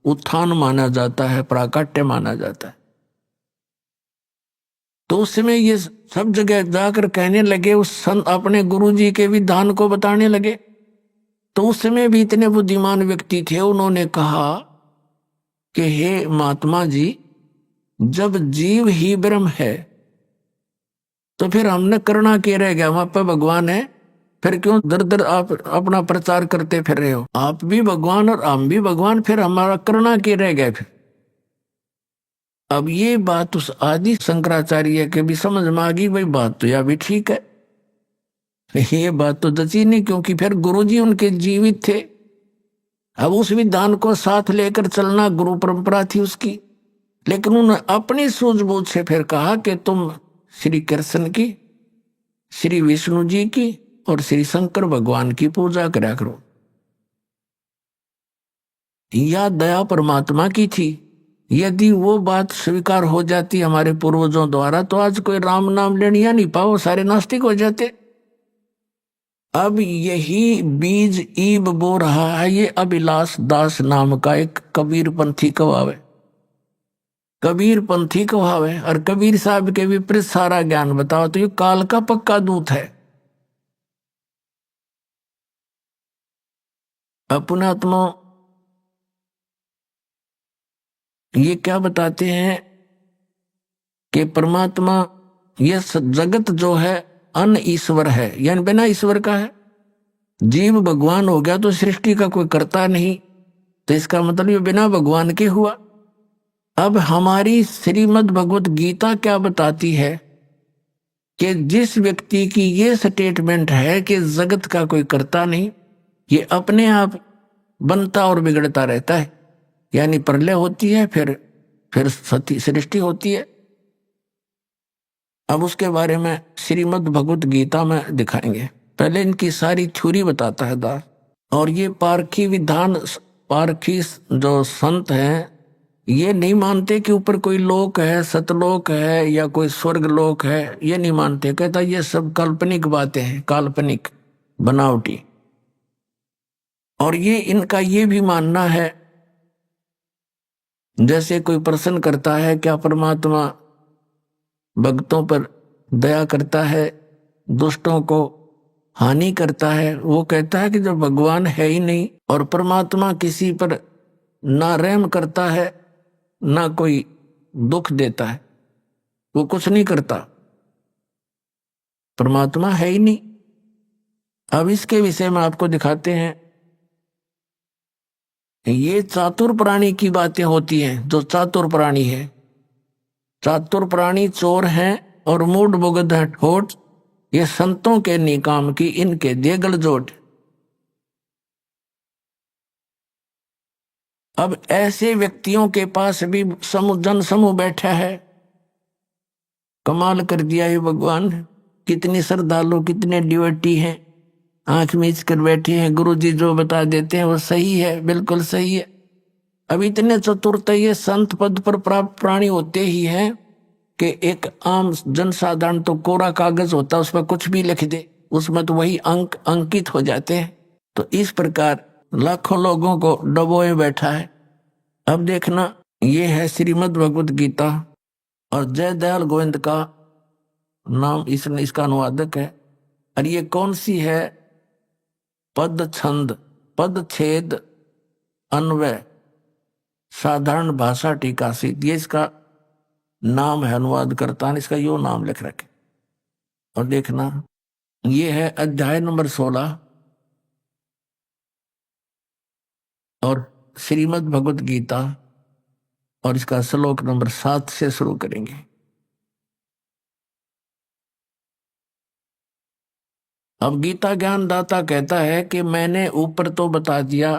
Speaker 7: उत्थान माना जाता है, प्राकट्य माना जाता है। तो उस समय ये सब जगह जाकर कहने लगे, उस अपने गुरुजी के विधान को बताने लगे। तो उस समय भी इतने बुद्धिमान व्यक्ति थे, उन्होंने कहा कि हे महात्मा जी, जब जीव ही ब्रह्म है तो फिर हमने करना क्या रह गया? वहां पर भगवान है, फिर क्यों दर दर आप अपना प्रचार करते फिर रहे हो? आप भी भगवान और हम भी भगवान, फिर हमारा करना क्या रह गया? फिर अब ये बात उस आदि शंकराचार्य के भी समझ में आ गई, भाई बात तो यह भी ठीक है। ये बात तो जची नहीं, क्योंकि फिर गुरुजी उनके जीवित थे। अब उस विधान को साथ लेकर चलना गुरु परंपरा थी उसकी। लेकिन उन्होंने अपनी सूझबूझ से फिर कहा कि तुम श्री कृष्ण की, श्री विष्णु जी की और श्री शंकर भगवान की पूजा करा करो। या दया परमात्मा की थी? यदि वो बात स्वीकार हो जाती हमारे पूर्वजों द्वारा तो आज कोई राम नाम लेने नहीं पाओ, सारे नास्तिक हो जाते। अब यही बीज ईब बो रहा है ये अभिलाष दास नाम का एक कबीर पंथी कवाव है। कबीर पंथी कवाव है और कबीर साहब के विपरीत सारा ज्ञान बताओ तो ये काल का पक्का दूत है। अपनात्मा ये क्या बताते हैं कि परमात्मा ये जगत जो है अन ईश्वर है, यानी बिना ईश्वर का है। जीव भगवान हो गया तो सृष्टि का कोई करता नहीं, तो इसका मतलब ये बिना भगवान के हुआ। अब हमारी श्रीमद् भगवत गीता क्या बताती है कि जिस व्यक्ति की ये स्टेटमेंट है कि जगत का कोई करता नहीं, ये अपने आप बनता और बिगड़ता रहता है, यानी प्रलय होती है फिर सृष्टि होती है। अब उसके बारे में श्रीमद् भगवत गीता में दिखाएंगे। पहले इनकी सारी थ्योरी बताता है दास। और ये पारखी विधान, पारखी जो संत हैं ये नहीं मानते कि ऊपर कोई लोक है, सतलोक है या कोई स्वर्ग लोक है, ये नहीं मानते। कहता ये सब काल्पनिक बातें हैं, काल्पनिक बनावटी। और ये इनका ये भी मानना है, जैसे कोई प्रश्न करता है क्या परमात्मा भक्तों पर दया करता है, दुष्टों को हानि करता है? वो कहता है कि जब भगवान है ही नहीं और परमात्मा किसी पर ना रहम करता है ना कोई दुख देता है, वो कुछ नहीं करता, परमात्मा है ही नहीं। अब इसके विषय में आपको दिखाते हैं। ये चातुर प्राणी की बातें होती हैं। जो चातुर प्राणी है, चातुर प्राणी चोर हैं और मूड बुगद है ठोट, ये संतों के निकाम की इनके देगल जोट। अब ऐसे व्यक्तियों के पास भी जन समूह बैठा है। कमाल कर दिया ये भगवान, कितनी श्रद्धालु, कितने डिवोटी हैं, आंख मीच कर बैठे हैं। गुरु जी जो बता देते हैं वो सही है, बिल्कुल सही है। अब इतने चतुरता ये संत पद पर प्राप्त प्राणी होते ही हैं कि एक आम जनसाधारण तो कोरा कागज होता, उस पर कुछ भी लिख दे, उसमें तो वही अंक अंकित हो जाते हैं। तो इस प्रकार लाखों लोगों को डबोए बैठा है। अब देखना, ये है श्रीमद् भगवत गीता और जय दयाल गोविंद का नाम इसका अनुवादक है। और ये कौन सी है? पद छंद, पद छेद, अन्वय, साधारण भाषा टीका सी, ये इसका नाम है। अनुवाद करता है इसका यो नाम लिख रखे। और देखना, ये है अध्याय नंबर 16 और श्रीमद् भगवत गीता, और इसका श्लोक नंबर 7 से शुरू करेंगे। अब गीता ज्ञान दाता कहता है कि मैंने ऊपर तो बता दिया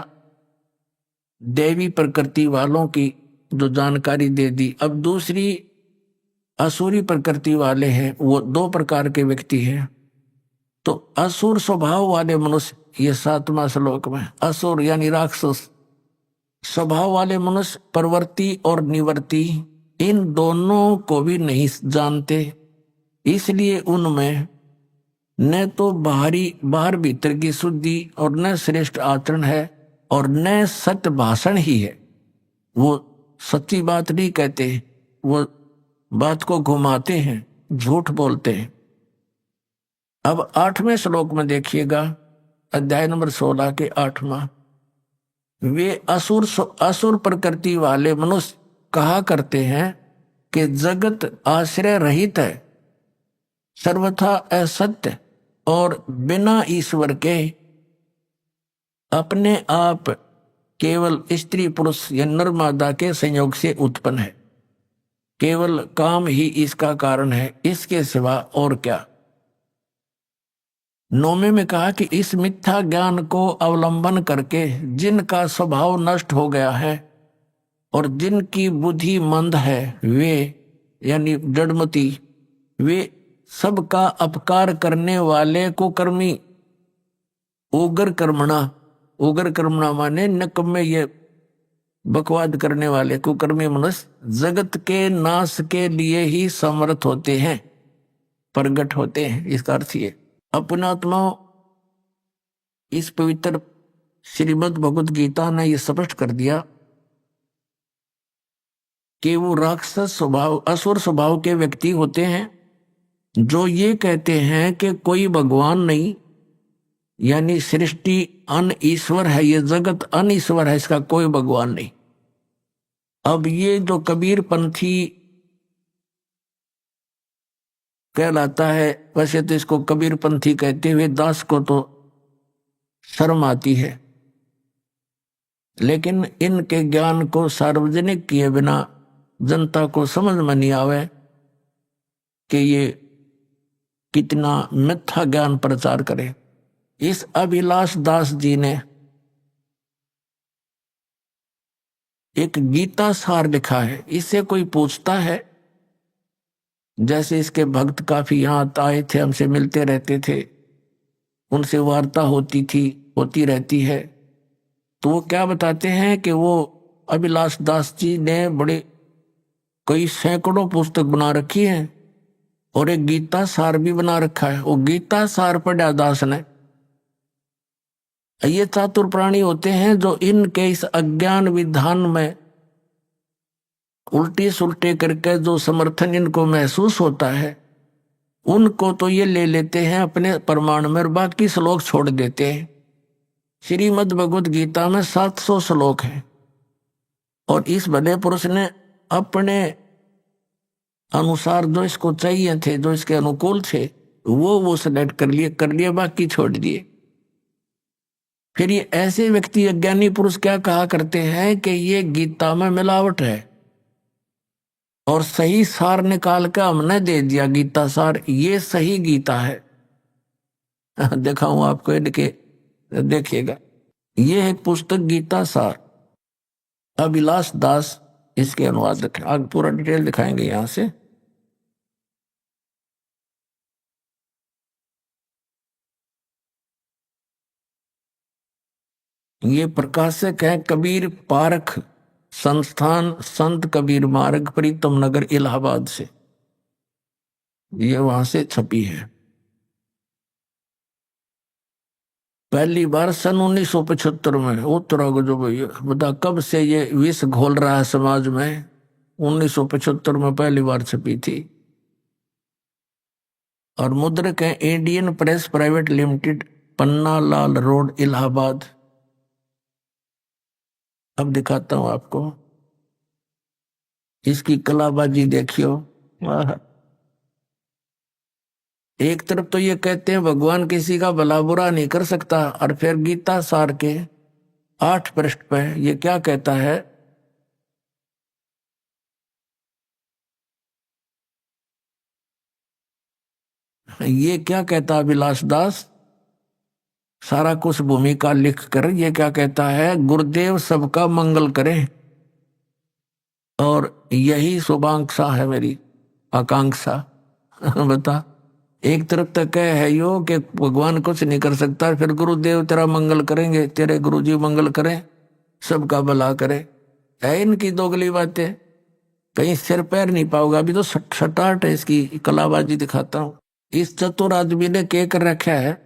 Speaker 7: देवी प्रकृति वालों की जो जानकारी दे दी। अब दूसरी असुरी प्रकृति वाले हैं, वो 2 प्रकार के व्यक्ति हैं। तो असुर स्वभाव वाले मनुष्य, ये 7वां श्लोक में, असुर यानी राक्षस स्वभाव वाले मनुष्य प्रवृत्ति और निवृत्ति इन दोनों को भी नहीं जानते, इसलिए उनमें न तो बाहर भीतर की शुद्धि और न श्रेष्ठ आचरण है और न सत्य भाषण ही है। वो सच्ची बात नहीं कहते, वो बात को घुमाते हैं, झूठ बोलते हैं। अब 8वें श्लोक में देखिएगा, अध्याय नंबर 16 के 8वां, वे असुर प्रकृति वाले मनुष्य कहा करते हैं कि जगत आश्रय रहित है, सर्वथा असत्य और बिना ईश्वर के अपने आप केवल स्त्री पुरुष या नर मादा के संयोग से उत्पन्न है। केवल काम ही इसका कारण है, इसके सिवा और क्या। 9वें में कहा कि इस मिथ्या ज्ञान को अवलंबन करके जिनका स्वभाव नष्ट हो गया है और जिनकी बुद्धि मंद है, वे यानी जड़मती, वे सबका अपकार करने वाले को कर्मी उग्र कर्मणा माने नकम्मे, ये बकवाद करने वाले कुकर्मी मनुष्य जगत के नाश के लिए ही समर्थ होते हैं, प्रगट होते हैं। इसका अर्थ ये अपनात्मा इस पवित्र श्रीमद् भगवत गीता ने यह स्पष्ट कर दिया कि वो राक्षस स्वभाव, असुर स्वभाव के व्यक्ति होते हैं जो ये कहते हैं कि कोई भगवान नहीं, यानी सृष्टि अन ईश्वर है, ये जगत अन ईश्वर है, इसका कोई भगवान नहीं। अब ये जो कबीर पंथी कहलाता है, वैसे तो इसको कबीर पंथी कहते हुए दास को तो शर्म आती है, लेकिन इनके ज्ञान को सार्वजनिक किए बिना जनता को समझ में नहीं आवे कि ये कितना मिथ्या ज्ञान प्रचार करे। इस अभिलाष दास जी ने एक गीता सार लिखा है। इससे कोई पूछता है, जैसे इसके भक्त काफी यहाँ आए थे, हमसे मिलते रहते थे, उनसे वार्ता होती रहती है, तो वो क्या बताते हैं कि वो अभिलाष दास जी ने बड़े कई सैकड़ों पुस्तक बना रखी है और एक गीता सार भी बना रखा है। वो गीता सार पढ़ा दास ने। ये चातुर प्राणी होते हैं जो इनके इस अज्ञान विधान में उल्टी सुलटे करके जो समर्थन इनको महसूस होता है, उनको तो ये ले लेते हैं अपने प्रमाण में और बाकी श्लोक छोड़ देते हैं। श्रीमद् भगवत गीता में 700 श्लोक हैं और इस भले पुरुष ने अपने अनुसार जो इसको चाहिए थे, जो इसके अनुकूल थे, वो सेलेक्ट कर लिए, बाकी छोड़ दिए। फिर ये ऐसे व्यक्ति, अज्ञानी पुरुष क्या कहा करते हैं कि ये गीता में मिलावट है और सही सार निकाल के हमने दे दिया गीता सार, ये सही गीता है। दिखाऊं आपको, इनके देखिएगा, ये एक पुस्तक गीता सार, अभिलाष दास इसके अनुवाद लिखे। आगे पूरा डिटेल दिखाएंगे यहां से। ये प्रकाशक है कबीर पारख संस्थान, संत कबीर मार्ग, प्रीतम नगर, इलाहाबाद से। ये वहां से छपी है। पहली बार सन 1975 में। उत्तरा को जो बता कब से ये विष घोल रहा है समाज में। 1975 में पहली बार छपी थी और मुद्रक है Indian press private limited, Panna Lal road, Allahabad. अब दिखाता हूं आपको, इसकी कलाबाजी देखियो। एक तरफ तो ये कहते हैं भगवान किसी का भला बुरा नहीं कर सकता, और फिर गीता सार के 8 पृष्ठ पे ये क्या कहता है, ये क्या कहता अभिलाष दास, सारा कुछ भूमिका लिख कर ये क्या कहता है, गुरुदेव सबका मंगल करें, और यही शुभाकांक्षा है मेरी, आकांक्षा। बता, एक तरफ तक है यो कि भगवान कुछ नहीं कर सकता, फिर गुरुदेव तेरा मंगल करेंगे, तेरे गुरुजी मंगल करें, सबका भला करे। है इनकी दोगली बातें, कहीं सिर पैर नहीं पाओगा। अभी तो सटाट है इसकी कलाबाजी दिखाता हूं। इस चतुर आदमी ने क्या कर रखा है,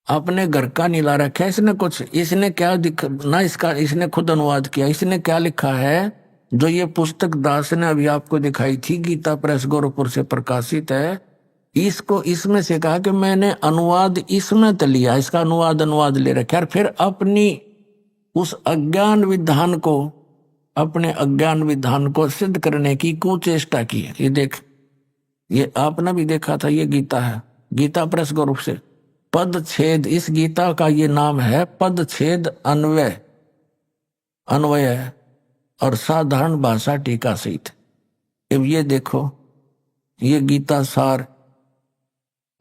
Speaker 7: अपने घर का नीला रखा है इसने कुछ। इसने क्या ना इसका इसने खुद अनुवाद किया। इसने क्या लिखा है, जो ये पुस्तक दास ने अभी आपको दिखाई थी, गीता प्रेस गोरखपुर से प्रकाशित है, इसको इसमें से कहा कि मैंने अनुवाद इसमें तो लिया, इसका अनुवाद ले रखा है, फिर अपनी उस अज्ञान विधान को, अपने अज्ञान विधान को सिद्ध करने की कुचेष्टा की है। ये देख, ये आपने भी देखा था, ये गीता है, गीता प्रेस गोरखपुर से। पदछेद, इस गीता का ये नाम है पदछेद अन्वय है और साधारण भाषा टीका सहित। अब ये देखो, ये गीता सार,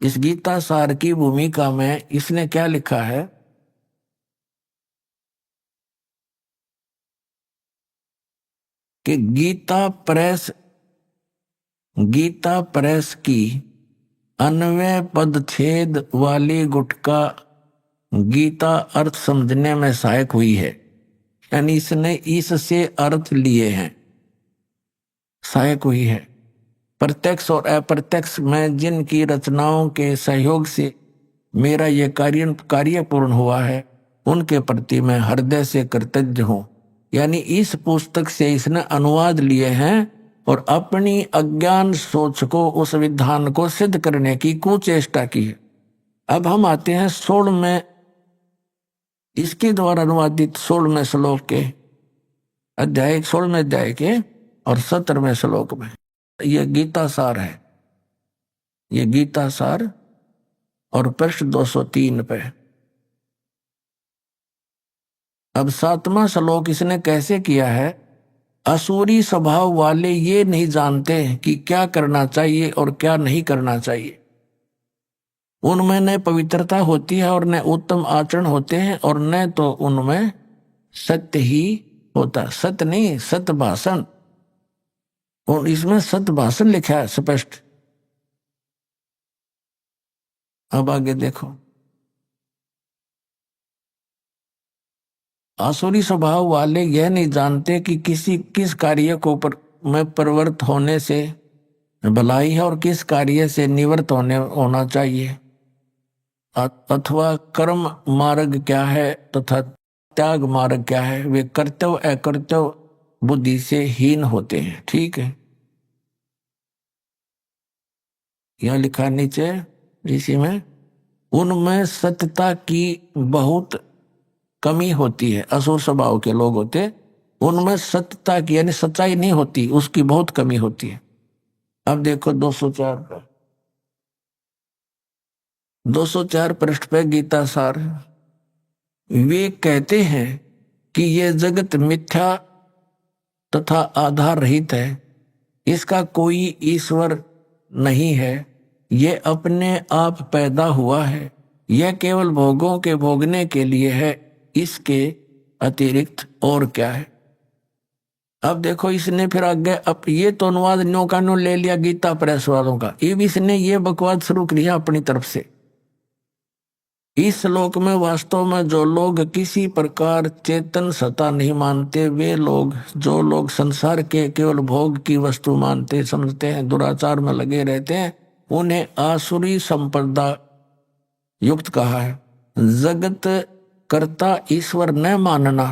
Speaker 7: इस गीता सार की भूमिका में इसने क्या लिखा है, कि गीता प्रेस की अन्वय पदछेद वाली गुटका गीता अर्थ समझने में सहायक हुई है। यानी इसने इससे अर्थ लिए हैं, सहायक हुई है। प्रत्यक्ष और अप्रत्यक्ष में जिनकी रचनाओं के सहयोग से मेरा ये कार्य पूर्ण हुआ है, उनके प्रति मैं हृदय से कृतज्ञ हूँ। यानी इस पुस्तक से इसने अनुवाद लिए हैं और अपनी अज्ञान सोच को, उस विधान को सिद्ध करने की कुचेष्टा की है। अब हम आते हैं 16वें, इसके द्वारा अनुवादित 16वें श्लोक के अध्याय, 16वें अध्याय के और 17वें श्लोक में। यह गीता सार है, यह गीता सार और पृष्ठ 203 पे। अब 7वां श्लोक इसने कैसे किया है? असुरी स्वभाव वाले ये नहीं जानते कि क्या करना चाहिए और क्या नहीं करना चाहिए। उनमें न पवित्रता होती है और न उत्तम आचरण होते हैं और न तो उनमें सत्य ही होता। सत्य नहीं, सत्य भाषण। और इसमें सत्य भाषण लिखा है स्पष्ट। अब आगे देखो, आसुरी स्वभाव वाले यह नहीं जानते कि किस कार्य को में प्रवृत्त होने से भलाई है और किस कार्य से निवृत्त होना चाहिए, अथवा कर्म मार्ग क्या है तथा त्याग मार्ग क्या है। वे कर्तव्य अकर्तव्य बुद्धि से हीन होते हैं। ठीक है, यह लिखा नीचे इसी में, उनमें सत्यता की बहुत कमी होती है। असुर स्वभाव के लोग होते, उनमें सत्यता की यानी सच्चाई नहीं होती, उसकी बहुत कमी होती है। अब देखो 204 पर, 204 पृष्ठ पे गीता सार। वे कहते हैं कि ये जगत मिथ्या तथा आधार रहित है, इसका कोई ईश्वर नहीं है, ये अपने आप पैदा हुआ है, यह केवल भोगों के भोगने के लिए है, इसके अतिरिक्त और क्या है। अब देखो इसने फिर आगे, अब ये तो अनुवाद नो का नो ले लिया गीता प्रेस वालों का, अब इसने ये बकवाद शुरू किया अपनी तरफ से। इस श्लोक में वास्तव में जो लोग किसी प्रकार चेतन सत्ता नहीं मानते, वे लोग, जो लोग संसार के केवल भोग की वस्तु मानते समझते हैं, दुराचार में लगे रहते हैं, उन्हें आसुरी संप्रदा युक्त कहा है। जगत कर्ता ईश्वर न मानना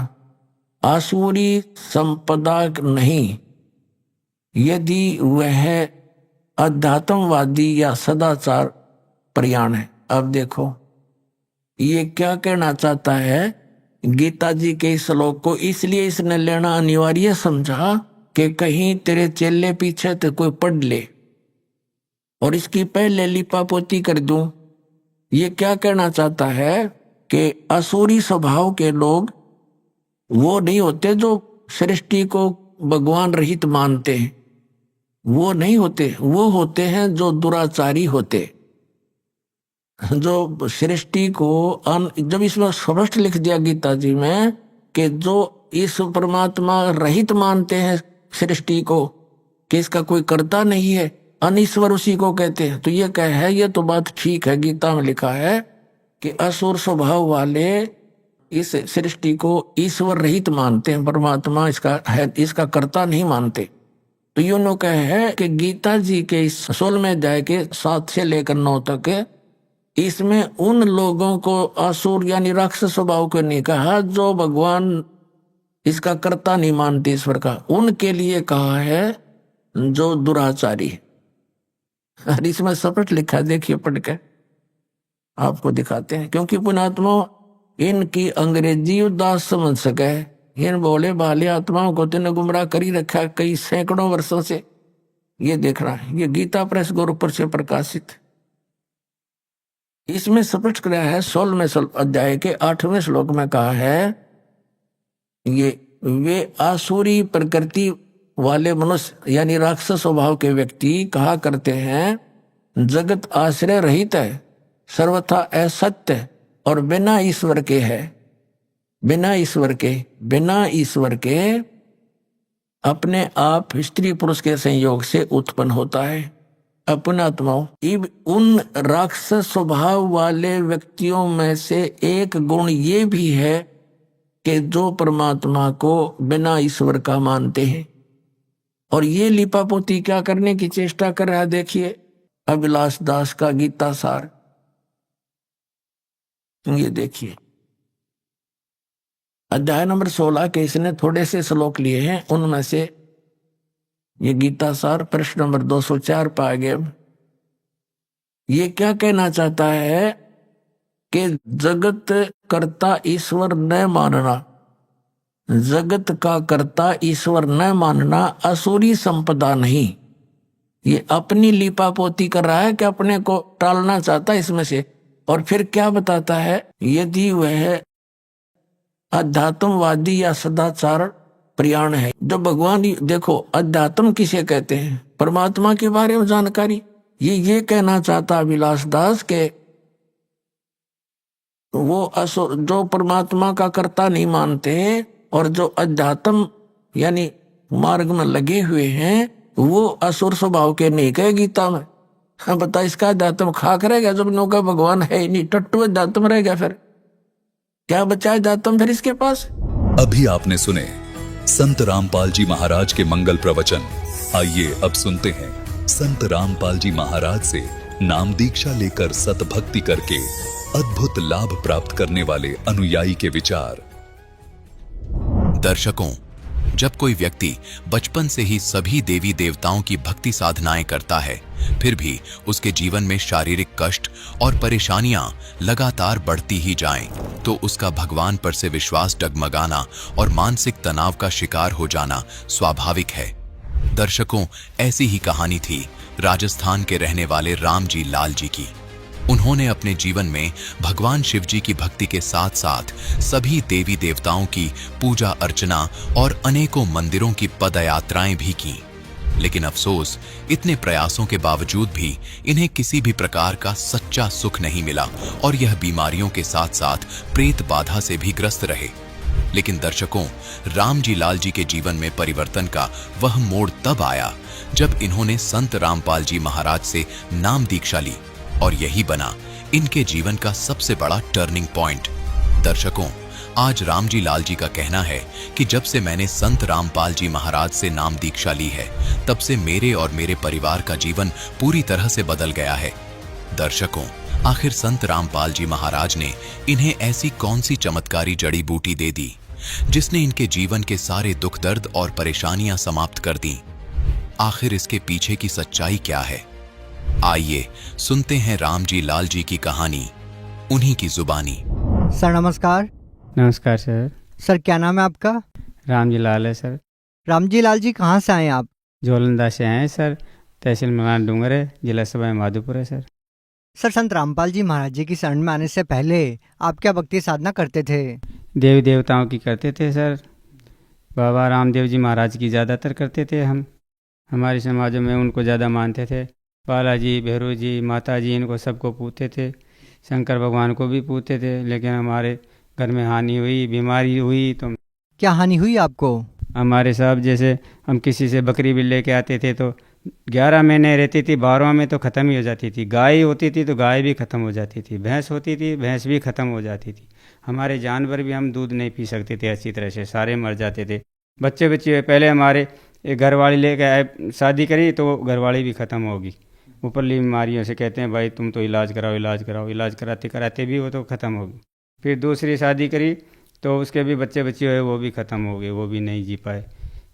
Speaker 7: आसुरी संपदा नहीं, यदि वह अध्यात्मवादी या सदाचार प्रयाण है। अब देखो ये क्या कहना चाहता है गीता जी के इस श्लोक को, इसलिए इसने लेना अनिवार्य समझा कि कहीं तेरे चेले पीछे तो कोई पढ़ ले और इसकी पहले लिपापोती कर दूं। ये क्या कहना चाहता है कि असुरी स्वभाव के लोग वो नहीं होते जो सृष्टि को भगवान रहित मानते हैं, वो नहीं होते, वो होते हैं जो दुराचारी होते, जो सृष्टि को जब इसमें स्पष्ट लिख दिया गीता जी में कि जो इस परमात्मा रहित मानते हैं सृष्टि को, कि इसका कोई कर्ता नहीं है, अनीश्वर उसी को कहते हैं। तो ये क्या है, ये तो बात ठीक है, गीता में लिखा है कि असुर स्वभाव वाले इस सृष्टि को ईश्वर रहित मानते हैं, परमात्मा इसका है, इसका कर्ता नहीं मानते। तो यूं कह है कि गीता जी के इस 16वें अध्याय के 7 से लेकर 9 तक इसमें उन लोगों को असुर यानी राक्षस स्वभाव को नहीं कहा जो भगवान इसका कर्ता नहीं मानते ईश्वर का, उनके लिए कहा है जो दुराचारी। और इसमें स्पष्ट लिखा है, देखिए पढ़ के आपको दिखाते हैं, क्योंकि पुण्यात्मा इनकी अंग्रेजी उदास समझ सके, इन भोले भाले आत्माओं को तिन्हें गुमराह कर ही रखा है कई सैकड़ों वर्षों से। ये देख रहा है, ये गीता प्रेस गोरखपुर से प्रकाशित। इसमें स्पष्ट किया है 16वें अध्याय के 8वें श्लोक में कहा है, ये वे आसुरी प्रकृति वाले मनुष्य यानी राक्षस स्वभाव के व्यक्ति कहा करते हैं, जगत आश्रय रहित है, सर्वथा असत्य और बिना ईश्वर के है। बिना ईश्वर के अपने आप स्त्री पुरुष के संयोग से उत्पन्न होता है। अपनात्माओं, उन राक्षस स्वभाव वाले व्यक्तियों में से एक गुण ये भी है कि जो परमात्मा को बिना ईश्वर का मानते हैं, और ये लिपापोती क्या करने की चेष्टा कर रहा है, देखिए अभिलाष दास का गीता सार, ये देखिए अध्याय नंबर 16 के इसने थोड़े से श्लोक लिए हैं, उनमें से ये गीता सार प्रश्न नंबर 204 पाए गए। ये क्या कहना चाहता है कि जगत कर्ता ईश्वर न मानना, जगत का कर्ता ईश्वर न मानना असुरी संपदा नहीं। ये अपनी लिपापोती कर रहा है कि अपने को टालना चाहता है इसमें से। और फिर क्या बताता है, यदि वह अध्यात्मवादी या सदाचार प्रयाण है। जो भगवान, देखो अध्यात्म किसे कहते हैं, परमात्मा के बारे में जानकारी। ये कहना चाहता अभिलाष दास के वो असुर जो परमात्मा का कर्ता नहीं मानते और जो अध्यात्म यानी मार्ग में लगे हुए हैं, वो असुर स्वभाव के नहीं कहे गीता में। हाँ बता, इसका अध्यात्म खाक रहेगा जब नौका भगवान है ही नहीं, टट्टू अध्यात्म रहेगा, फिर क्या बचा अध्यात्म फिर इसके पास।
Speaker 6: अभी आपने सुने संत रामपाल जी महाराज के मंगल प्रवचन। आइए अब सुनते हैं संत रामपाल जी महाराज से नाम दीक्षा लेकर सतभक्ति करके अद्भुत लाभ प्राप्त करने वाले अनुयायी के विचार।
Speaker 3: दर्शकों, जब कोई व्यक्ति बचपन से ही सभी देवी देवताओं की भक्ति साधनाएं करता है, फिर भी उसके जीवन में शारीरिक कष्ट और परेशानियां लगातार बढ़ती ही जाएं, तो उसका भगवान पर से विश्वास डगमगाना और मानसिक तनाव का शिकार हो जाना स्वाभाविक है। दर्शकों, ऐसी ही कहानी थी राजस्थान के रहने वाले रामजी लाल जी की। उन्होंने अपने जीवन में भगवान शिव जी की भक्ति के साथ साथ सभी देवी देवताओं की पूजा अर्चना और अनेकों मंदिरों की पदयात्राएं भी की। लेकिन अफसोस, इतने प्रयासों के बावजूद भी इन्हें किसी भी प्रकार का सच्चा सुख नहीं मिला और यह बीमारियों के साथ साथ प्रेत बाधा से भी ग्रस्त रहे। लेकिन दर्शकों, रामजी लाल जी के जीवन में परिवर्तन का वह मोड़ तब आया जब इन्होंने संत रामपाल जी महाराज से नाम दीक्षा ली, और यही बना इनके जीवन का सबसे बड़ा टर्निंग पॉइंट। दर्शकों, आज रामजी लाल जी का कहना है कि जब से मैंने संत रामपाल जी महाराज से नाम दीक्षा ली है, तब से मेरे और मेरे परिवार का जीवन पूरी तरह से बदल गया है। दर्शकों, आखिर संत रामपाल जी महाराज ने इन्हें ऐसी कौन सी चमत्कारी जड़ी बूटी दे दी जिसने इनके जीवन के सारे दुख दर्द और परेशानियां समाप्त कर दी? आखिर इसके पीछे की सच्चाई क्या है? आइए सुनते हैं रामजी लाल जी की कहानी, उन्हीं की जुबानी।
Speaker 8: सर नमस्कार।
Speaker 9: नमस्कार सर।
Speaker 8: सर क्या नाम है आपका?
Speaker 9: रामजी लाल है सर।
Speaker 8: रामजी लाल जी कहाँ से आए आप?
Speaker 9: जोलंदा से आए हैं सर, तहसील मलान डूंगर है, जिला सभा माधोपुर है सर।
Speaker 8: सर संत रामपाल जी महाराज जी की शरण में आने से पहले आप क्या भक्ति साधना करते थे?
Speaker 9: देवी देवताओं की करते थे सर। बाबा रामदेव जी महाराज की ज़्यादातर करते थे हम। हमारे समाजों में उनको ज़्यादा मानते थे। बालाजी, भैरव जी, माता जी, इनको सबको पूछते थे। शंकर भगवान को भी पूछते थे, लेकिन हमारे घर में हानि हुई, बीमारी हुई। तो
Speaker 8: क्या हानि हुई आपको?
Speaker 9: हमारे साहब, जैसे हम किसी से बकरी भी लेके आते थे तो 11 महीने रहती थी, 12वां में तो ख़त्म ही हो जाती थी। गाय होती थी तो गाय भी ख़त्म हो जाती थी, भैंस होती थी भैंस भी ख़त्म हो जाती थी। हमारे जानवर भी, हम दूध नहीं पी सकते थे अच्छी तरह से, सारे मर जाते थे। बच्चे पहले हमारे घरवाली लेके आए, शादी करी तो घरवाली भी ख़त्म होगी। ऊपरली बीमारियों से कहते हैं भाई तुम तो इलाज कराओ इलाज कराओ, इलाज कराते कराते भी वो तो ख़त्म होगी। फिर दूसरी शादी करी तो उसके भी बच्चे हुए, वो भी ख़त्म हो गए, वो भी नहीं जी पाए।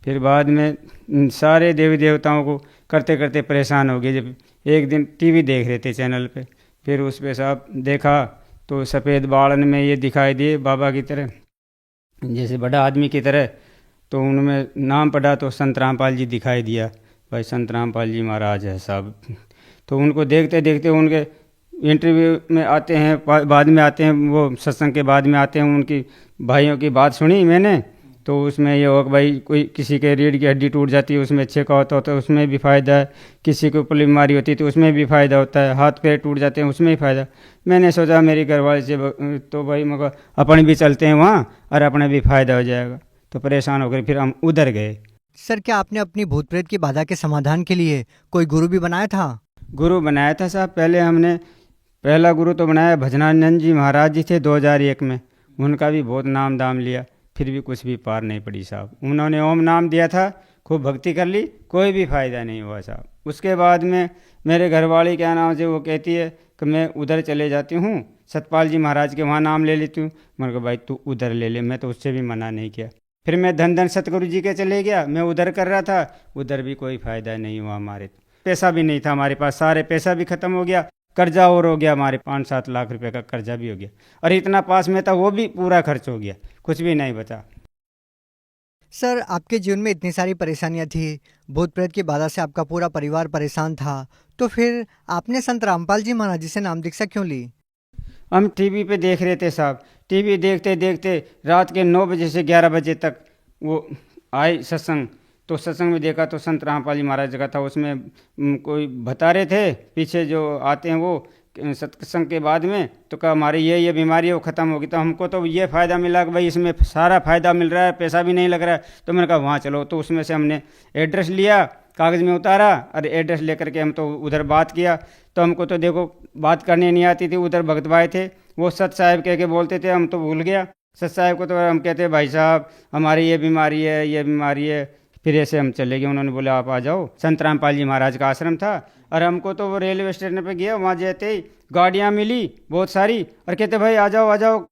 Speaker 9: फिर बाद में सारे देवी देवताओं को करते करते परेशान हो गए। जब एक दिन टीवी देख रहे थे चैनल पे, फिर उस पे साहब देखा तो सफ़ेद बालन में ये दिखाई दिए बाबा की तरह, जैसे बड़ा आदमी की तरह। तो उनमें नाम पढ़ा तो संत रामपाल जी दिखाई दिया, भाई संत रामपाल जी महाराज है साहब। तो उनको देखते देखते उनके इंटरव्यू में आते हैं, बाद में आते हैं, वो सत्संग के बाद में आते हैं। उनकी भाइयों की बात सुनी मैंने, तो उसमें ये हो कि भाई कोई किसी के रीढ़ की हड्डी टूट जाती है उसमें अच्छे का होता है, उसमें भी फ़ायदा है। किसी को ऊपर बीमारी होती है तो उसमें भी फ़ायदा होता है। हाथ पैर टूट जाते हैं उसमें भी फ़ायदा। मैंने सोचा मेरी घरवाले से तो भाई मगर अपन भी चलते हैं वहाँ और अपना भी फ़ायदा हो जाएगा। तो परेशान होकर फिर हम उधर गए।
Speaker 8: सर क्या आपने अपनी भूत प्रेत की बाधा के समाधान के लिए कोई गुरु भी बनाया था?
Speaker 9: गुरु बनाया था साहब। पहले हमने पहला गुरु तो बनाया भजनानंद जी महाराज जी थे 2001 में, उनका भी बहुत नाम दाम लिया। फिर भी कुछ भी पार नहीं पड़ी साहब। उन्होंने ओम नाम दिया था, खूब भक्ति कर ली, कोई भी फ़ायदा नहीं हुआ साहब। उसके बाद में मेरे घरवाली क्या नाम से वो कहती है कि मैं उधर चले जाती हूँ, सतपाल जी महाराज के वहाँ नाम ले लेती हूँ। मैंने कहा भाई तू उधर ले ले, मैं तो उससे भी मना नहीं किया। फिर मैं धन धन सतगुरु जी के चले गया, मैं उधर कर रहा था, उधर भी कोई फ़ायदा नहीं हुआ। हमारे पैसा भी नहीं था हमारे पास, सारे पैसा भी ख़त्म हो गया, कर्जा और हो गया, हमारे 5-7 लाख रुपए का कर्जा भी हो गया, और इतना पास में था वो भी पूरा खर्च हो गया, कुछ भी नहीं बचा।
Speaker 8: सर, आपके जीवन में इतनी सारी परेशानियां थी, भूत प्रेत की बाधा से आपका पूरा परिवार परेशान था, तो फिर आपने संत रामपाल जी महाराज जी से नाम दीक्षा क्यों ली?
Speaker 9: हम टीवी पे देख रहे थे साहब, टीवी देखते देखते रात के 9 बजे से 11 बजे तक वो आए सत्संग, तो सत्संग में देखा तो संत रामपाल जी महाराज का था। उसमें कोई बता रहे थे, पीछे जो आते हैं वो सत्संग के बाद में, तो कहा हमारी ये बीमारी है वो ख़त्म होगी। तो हमको तो ये फ़ायदा मिला कि भाई इसमें सारा फ़ायदा मिल रहा है, पैसा भी नहीं लग रहा है। तो मैंने कहा वहाँ चलो, तो उसमें से हमने एड्रेस लिया, कागज़ में उतारा, और एड्रेस लेकर के हम तो उधर बात किया। तो हमको तो देखो बात करनी नहीं आती थी, उधर भगत भाई थे, वो सत साहब कह के बोलते थे, हम तो भूल गया सत साहब को। तो हम कहते भाई साहब हमारी ये बीमारी है, ये बीमारी है। फिर ऐसे हम चले गए, उन्होंने बोला आप आ जाओ। संत रामपाल जी महाराज का आश्रम था, और हमको तो वो रेलवे स्टेशन पे गया, वहाँ जाते ही गाड़ियाँ मिली बहुत सारी, और कहते भाई आ जाओ आ जाओ,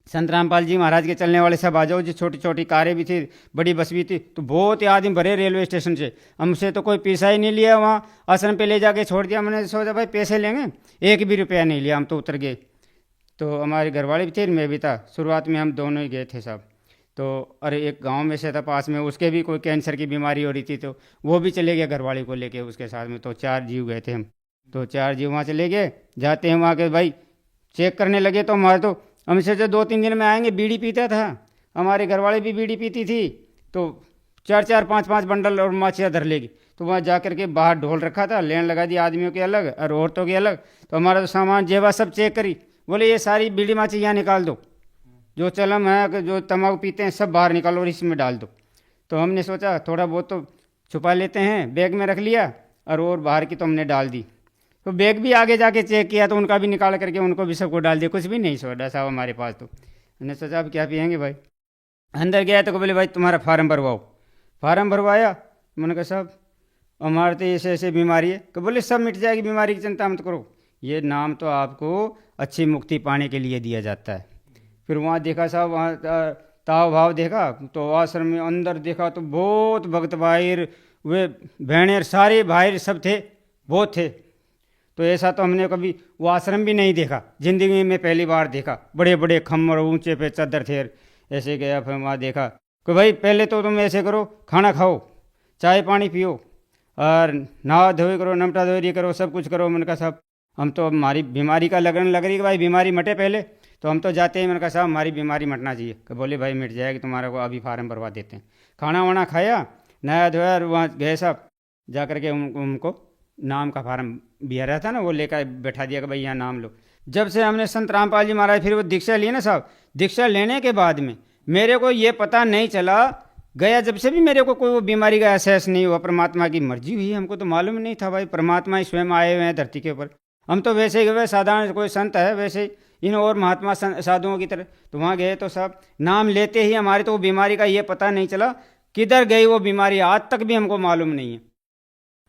Speaker 9: संत रामपाल जी महाराज के चलने वाले सब आ जाओ जी। छोटी छोटी कारें भी थी, बड़ी बस भी थी, तो बहुत ही आदमी भरे रेलवे स्टेशन से। हमसे तो कोई पैसा ही नहीं लिया, वहाँ आश्रम पे ले जाके छोड़ दिया। मैंने सोचा भाई पैसे लेंगे, 1 भी रुपया नहीं लिया, हम तो उतर गए। तो हमारे घरवाले भी थे, मैं भी था, शुरुआत में हम दोनों ही गए थे साहब। तो अरे एक गांव में से था पास में, उसके भी कोई कैंसर की बीमारी हो रही थी, तो वो भी चले गए घरवाली को लेके उसके साथ में। तो 4 जीव गए थे हम, तो 4 जीव वहाँ चले गए। जाते हैं वहाँ के भाई चेक करने लगे, तो हमारे तो हमसे जो 2-3 दिन में आएंगे। बीड़ी पीता था, हमारे घरवाले भी बीड़ी पीती थी, तो 4-4, 5-5 बंडल और माचिया धर लेगी। तो वहाँ जा करके बाहर ढोल रखा था, लेन लगा दी, आदमियों के अलग और औरतों के अलग। तो हमारा तो सामान जेबा सब चेक करी, बोले ये सारी बीड़ी माची यहाँ निकाल दो, जो चलम है, जो तम्बाकू पीते हैं सब बाहर निकालो और इसमें डाल दो। तो हमने सोचा थोड़ा बहुत तो छुपा लेते हैं, बैग में रख लिया, और बाहर की तो हमने डाल दी। तो बैग भी आगे जाके चेक किया, तो उनका भी निकाल करके उनको भी सबको डाल दिया, कुछ भी नहीं सोडा साहब हमारे पास। तो हमने सोचा अब क्या पियेंगे भाई। अंदर गया तो बोले भाई तुम्हारा फार्म भरवाओ। फार्म भरवाया, मैंने कहा साहब हमारे तो ऐसे ऐसे बीमारी है। तो बोले सब मिट जाएगी, बीमारी की चिंता मत करो, ये नाम तो आपको अच्छी मुक्ति पाने के लिए दिया जाता है। फिर वहाँ देखा साहब, वहाँ ताव भाव देखा, तो आश्रम में अंदर देखा तो बहुत भक्त भाई, वे बहनें सारे भाई सब थे, बहुत थे। तो ऐसा तो हमने कभी वो आश्रम भी नहीं देखा, जिंदगी में पहली बार देखा। बड़े बड़े खम्मर ऊंचे पे चादर थे। ऐसे गया, फिर वहाँ देखा कि भाई पहले तो तुम ऐसे करो, खाना खाओ, चाय पानी पियो, और नहा धोई करो, नमटा धोरी करो, सब कुछ करो। मैंने कहा साहब हम तो हमारी बीमारी का लगने लग रही कि भाई बीमारी मटे पहले, तो हम तो जाते हैं। मैंने कहा साहब हमारी बीमारी मटना चाहिए। कि बोले भाई मिट जाएगी, तुम्हारा को अभी फार्म भरवा देते हैं। खाना वाना खाया, नया धोया, और वहाँ गए साहब, जा करके उनको नाम का फार्म भी आ रहा था ना, वो लेकर बैठा दिया कि भाई यहाँ नाम लो। जब से हमने संत रामपाल जी महाराज फिर वो दीक्षा ली ना साहब, दीक्षा लेने के बाद में मेरे को ये पता नहीं चला गया, जब से भी मेरे को कोई वो बीमारी का एहसास नहीं हुआ। परमात्मा की मर्जी हुई, हमको तो मालूम नहीं था भाई परमात्मा ही स्वयं आए हुए हैं धरती के ऊपर। हम तो वैसे ही साधारण कोई संत है वैसे इन और महात्मा साधुओं की तरह। तो वहाँ गए तो साहब नाम लेते ही हमारे तो वो बीमारी का ये पता नहीं चला किधर गई वो बीमारी, आज तक भी हमको मालूम नहीं है।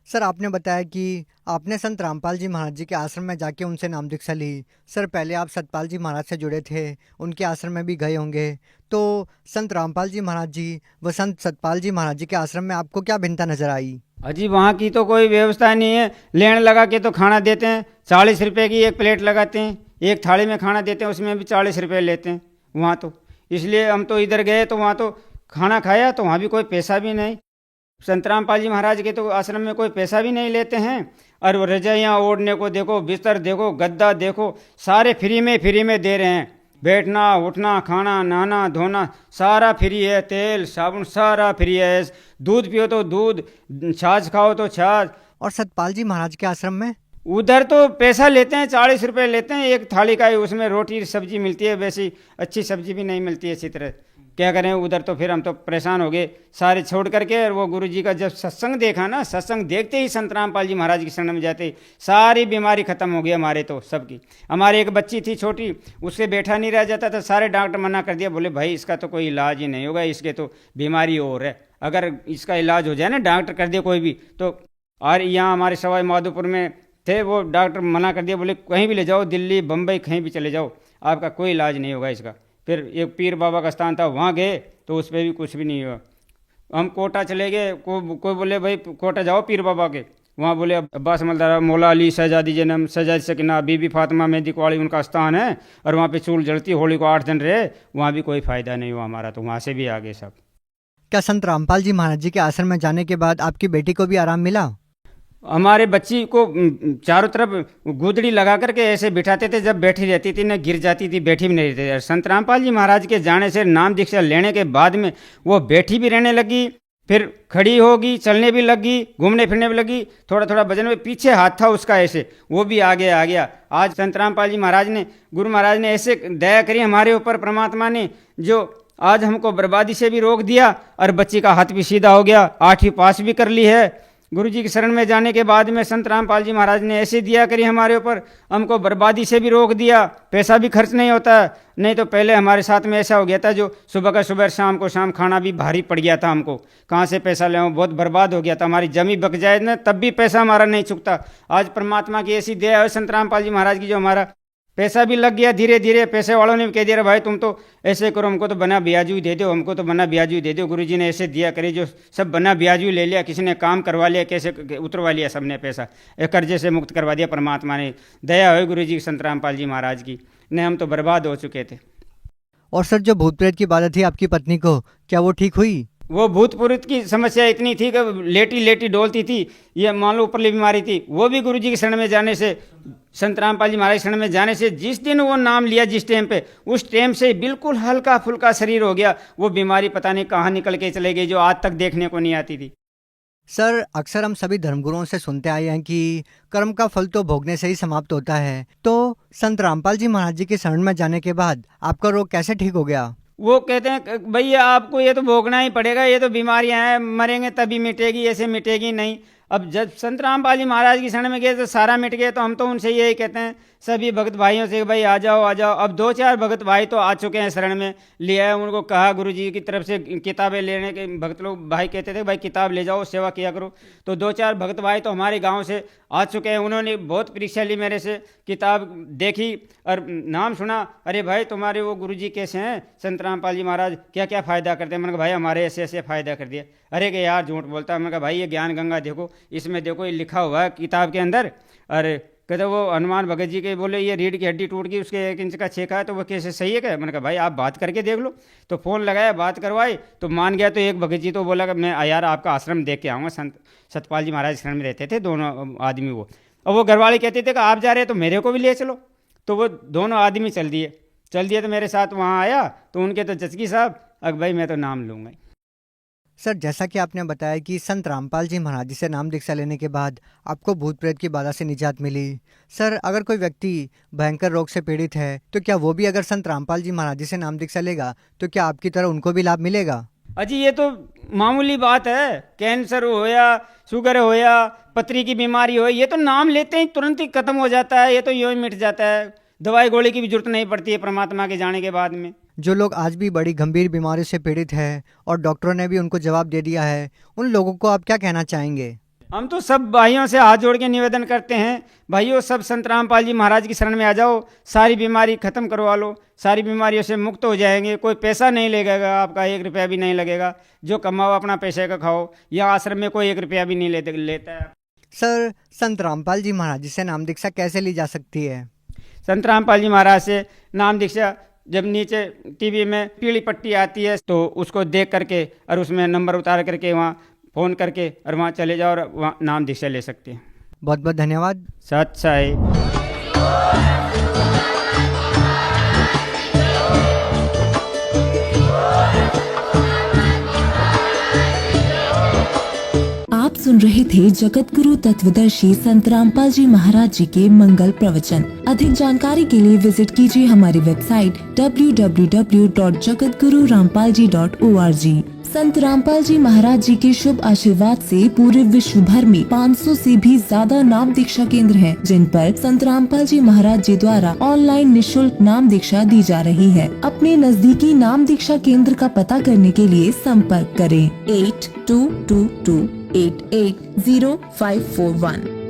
Speaker 8: सर, आपने बताया कि आपने संत रामपाल जी महाराज जी के आश्रम में जाके उनसे नाम दीक्षा ली। सर, पहले आप सतपाल जी महाराज से जुड़े थे, उनके आश्रम में भी गए होंगे, तो संत रामपाल जी महाराज जी व संत सतपाल जी महाराज जी के आश्रम में आपको क्या भिन्नता नजर आई?
Speaker 9: अजी वहाँ की तो कोई व्यवस्था नहीं है, लेन लगा के तो खाना देते हैं, 40 रुपये की एक प्लेट लगाते हैं, एक थाली में खाना देते हैं, उसमें भी 40 रुपये लेते हैं वहाँ तो। इसलिए हम तो इधर गए तो वहाँ तो खाना खाया, तो वहाँ भी कोई पैसा भी नहीं। संत रामपाल जी महाराज के तो आश्रम में कोई पैसा भी नहीं लेते हैं, और वो रजाइयाँ ओढ़ने को देखो, बिस्तर देखो, गद्दा देखो, सारे फ्री में दे रहे हैं। बैठना उठना खाना नहाना धोना सारा फ्री है, तेल साबुन सारा फ्री है, दूध पियो तो दूध, छाछ खाओ तो छाछ।
Speaker 8: और सतपाल जी महाराज के आश्रम में?
Speaker 9: उधर तो पैसा लेते हैं, 40 रुपए लेते हैं एक थाली का ही, उसमें रोटी सब्जी मिलती है, वैसी अच्छी सब्जी भी नहीं मिलती है अच्छी तरह। क्या करें उधर, तो फिर हम तो परेशान हो गए सारे छोड़ करके। और वो गुरुजी का जब सत्संग देखा ना, सत्संग देखते ही संत रामपाल जी महाराज की शरण में जाते ही सारी बीमारी खत्म हो गई हमारे तो सबकी। हमारी एक बच्ची थी छोटी, उससे बैठा नहीं रह जाता था, सारे डॉक्टर मना कर दिया, बोले भाई इसका तो कोई इलाज ही नहीं होगा, इसके तो बीमारी और है, अगर इसका इलाज हो जाए ना, डॉक्टर कर दिया कोई भी तो। और यहाँ हमारे सवाई माधोपुर में थे, वो डॉक्टर मना कर दिया, बोले कहीं भी ले जाओ, दिल्ली बम्बई कहीं भी चले जाओ, आपका कोई इलाज नहीं होगा इसका। फिर एक पीर बाबा का स्थान था, वहाँ गए तो उस पर भी कुछ भी नहीं हुआ। हम कोटा चले गए, कोई बोले भाई कोटा जाओ पीर बाबा के, वहाँ बोले अब्बास मलदारा, मौला अली, शहजादी जन्म, शहजादी सकीना, बीबी फातिमा, मेहंदी कुआड़ी उनका स्थान है, और वहाँ पे चूल जलती, होली को 8 दिन रहे, वहाँ भी कोई फ़ायदा नहीं हुआ हमारा, तो वहाँ से भी आ गए सब।
Speaker 8: क्या संत रामपाल जी महाराज जी के आश्रम में जाने के बाद आपकी बेटी को भी आराम मिला?
Speaker 9: हमारे बच्ची को चारों तरफ गुदड़ी लगा करके ऐसे बिठाते थे, जब बैठी रहती थी ना गिर जाती थी, बैठी भी नहीं रहती थी। संत रामपाल जी महाराज के जाने से, नाम दीक्षा लेने के बाद में वो बैठी भी रहने लगी, फिर खड़ी होगी, चलने भी लगी, घूमने फिरने भी लगी, थोड़ा थोड़ा वजन में पीछे हाथ था उसका ऐसे, वो भी आगे आ गया। आज संत रामपाल जी महाराज ने, गुरु महाराज ने ऐसे दया करी हमारे ऊपर, परमात्मा ने, जो आज हमको बर्बादी से भी रोक दिया और बच्ची का हाथ भी सीधा हो गया, 8वीं पास भी कर ली है। गुरु जी की शरण में जाने के बाद में संत रामपाल जी महाराज ने ऐसे दिया करी हमारे ऊपर, हमको बर्बादी से भी रोक दिया, पैसा भी खर्च नहीं होता। नहीं तो पहले हमारे साथ में ऐसा हो गया था, जो सुबह का सुबह, शाम को शाम, खाना भी भारी पड़ गया था हमको, कहाँ से पैसा ले, बहुत बर्बाद हो गया था, हमारी जमी बक जाए ना तब भी पैसा हमारा नहीं चुकता। आज परमात्मा की ऐसी दया है संत रामपाल जी महाराज की, जो हमारा पैसा भी लग गया धीरे धीरे। पैसे वालों ने भी कह दिया भाई तुम तो ऐसे करो, हमको तो बना ब्याजू ही दे दो, हमको तो बना ब्याजू ही दे दो। गुरुजी ने ऐसे दिया करे, जो सब बना ब्याजू ले लिया, किसी ने काम करवा लिया, कैसे उतरवा लिया सबने पैसा, एक कर्जे से मुक्त करवा दिया। परमात्मा ने दया हुई गुरुजी संत रामपाल जी महाराज की, ने हम तो बर्बाद हो चुके थे।
Speaker 8: और सर, जो भूत प्रेत की बात थी आपकी पत्नी को, क्या वो ठीक हुई?
Speaker 9: वो भूत प्रेत की समस्या इतनी थी कि लेटी लेटी डोलती थी, ये मान लो ऊपरली बीमारी थी, वो भी गुरुजी की शरण में जाने से, संत रामपाल जी महाराज शरण में जाने से, जिस दिन वो नाम लिया जिस टाइम पे, उस टाइम से बिल्कुल हल्का फुल्का शरीर हो गया। वो बीमारी पता नहीं कहाँ निकल के चले गई, जो आज तक देखने को नहीं आती थी।
Speaker 8: सर, अक्सर हम सभी धर्मगुरुओं से सुनते आए हैं कि कर्म का फल तो भोगने से ही समाप्त होता है, तो संत रामपाल जी महाराज जी के शरण में जाने के बाद आपका रोग कैसे ठीक हो गया?
Speaker 9: वो कहते हैं भैया आपको ये तो भोगना ही पड़ेगा, ये तो बीमारियां हैं, मरेंगे तभी मिटेगी, ऐसे मिटेगी नहीं। अब जब संत रामपाल जी महाराज की शरण में गए तो सारा मिट गया, तो हम तो उनसे यही कहते हैं सभी भगत भाइयों से, भाई आ जाओ आ जाओ। अब 2-4 भगत भाई तो आ चुके हैं शरण में, लिया है, उनको कहा गुरु जी की तरफ से किताबें लेने के, भगत लोग भाई कहते थे भाई किताब ले जाओ, सेवा किया करो। तो 2-4 भगत भाई तो हमारे गाँव से आ चुके हैं, उन्होंने बहुत परीक्षा ली मेरे से, किताब देखी और नाम सुना, अरे भाई तुम्हारे वो गुरु जी कैसे हैं संत रामपाल जी महाराज, क्या क्या फ़ायदा करते हैं। मैंने कहा भाई हमारे ऐसे ऐसे फ़ायदा कर दिया। अरे कि यार झूठ बोलता है। मैंने कहा भाई ये ज्ञान गंगा देखो, इसमें देखो ये लिखा हुआ है किताब के अंदर। अरे कहते वो हनुमान भगत जी के बोले ये रीढ़ की हड्डी टूट गई, उसके 1 इंच का छेका है, तो वो कैसे सही है क्या? मैंने कहा भाई आप बात करके देख लो। तो फ़ोन लगाया, बात करवाई तो मान गया। तो एक भगत जी तो बोला कि मैं यार आपका आश्रम देख के आऊँगा। संत सतपाल जी महाराज शरण में रहते थे दोनों आदमी वो, और वो घरवाले कहते थे कि आप जा रहे हैं तो मेरे को भी ले चलो। तो वो दोनों आदमी चल दिए तो मेरे साथ वहाँ आया, तो उनके तो जचकी साहब, अब भाई मैं तो नाम लूँगा।
Speaker 8: सर, जैसा कि आपने बताया कि संत रामपाल जी महाराज जी से नाम दीक्षा लेने के बाद आपको भूत प्रेत की बाधा से निजात मिली। सर, अगर कोई व्यक्ति भयंकर रोग से पीड़ित है तो क्या वो भी अगर संत रामपाल जी महाराज जी से नाम दीक्षा लेगा तो क्या आपकी तरह उनको भी लाभ मिलेगा?
Speaker 9: अजी ये तो मामूली बात है, कैंसर हो या शुगर हो या पथरी की बीमारी हो, ये तो नाम लेते ही तुरंत ही खत्म हो जाता है, ये तो यूँ ही मिट जाता है, दवाई गोली की भी जरूरत नहीं पड़ती है परमात्मा के जाने के बाद में।
Speaker 8: जो लोग आज भी बड़ी गंभीर बीमारी से पीड़ित है और डॉक्टरों ने भी उनको जवाब दे दिया है, उन लोगों को आप क्या कहना चाहेंगे?
Speaker 9: हम तो सब भाइयों से हाथ जोड़ के निवेदन करते हैं, भाइयों सब संत रामपाल जी महाराज की शरण में आ जाओ, सारी बीमारी खत्म करवा लो, सारी बीमारियों से मुक्त हो जाएंगे। कोई पैसा नहीं लगेगा आपका, 1 रुपया भी नहीं लगेगा, जो कमाओ अपना पैसे का खाओ। यहाँ आश्रम में कोई 1 रुपया भी नहीं लेता है।
Speaker 8: सर, संत रामपाल जी महाराज जी से नाम दीक्षा कैसे ली जा सकती है?
Speaker 9: संत रामपाल जी महाराज से नाम दीक्षा जब नीचे टीवी में पीली पट्टी आती है तो उसको देख करके और उसमें नंबर उतार करके वहाँ फ़ोन करके और वहाँ चले जाओ और वहाँ नाम दीक्षा ले सकते हैं।
Speaker 8: बहुत बहुत धन्यवाद।
Speaker 9: सच है।
Speaker 10: आप सुन रहे थे जगत गुरु तत्वदर्शी संत रामपाल जी महाराज जी के मंगल प्रवचन। अधिक जानकारी के लिए विजिट कीजिए हमारी वेबसाइट www.jagatgururampalji.org। संत रामपाल जी महाराज जी के शुभ आशीर्वाद से पूरे विश्व भर में 500 से भी ज्यादा नाम दीक्षा केंद्र हैं, जिन पर संत रामपाल जी महाराज जी द्वारा ऑनलाइन निशुल्क नाम दीक्षा दी जा रही है। अपने नजदीकी नाम दीक्षा केंद्र का पता करने के लिए संपर्क करें 8222880541।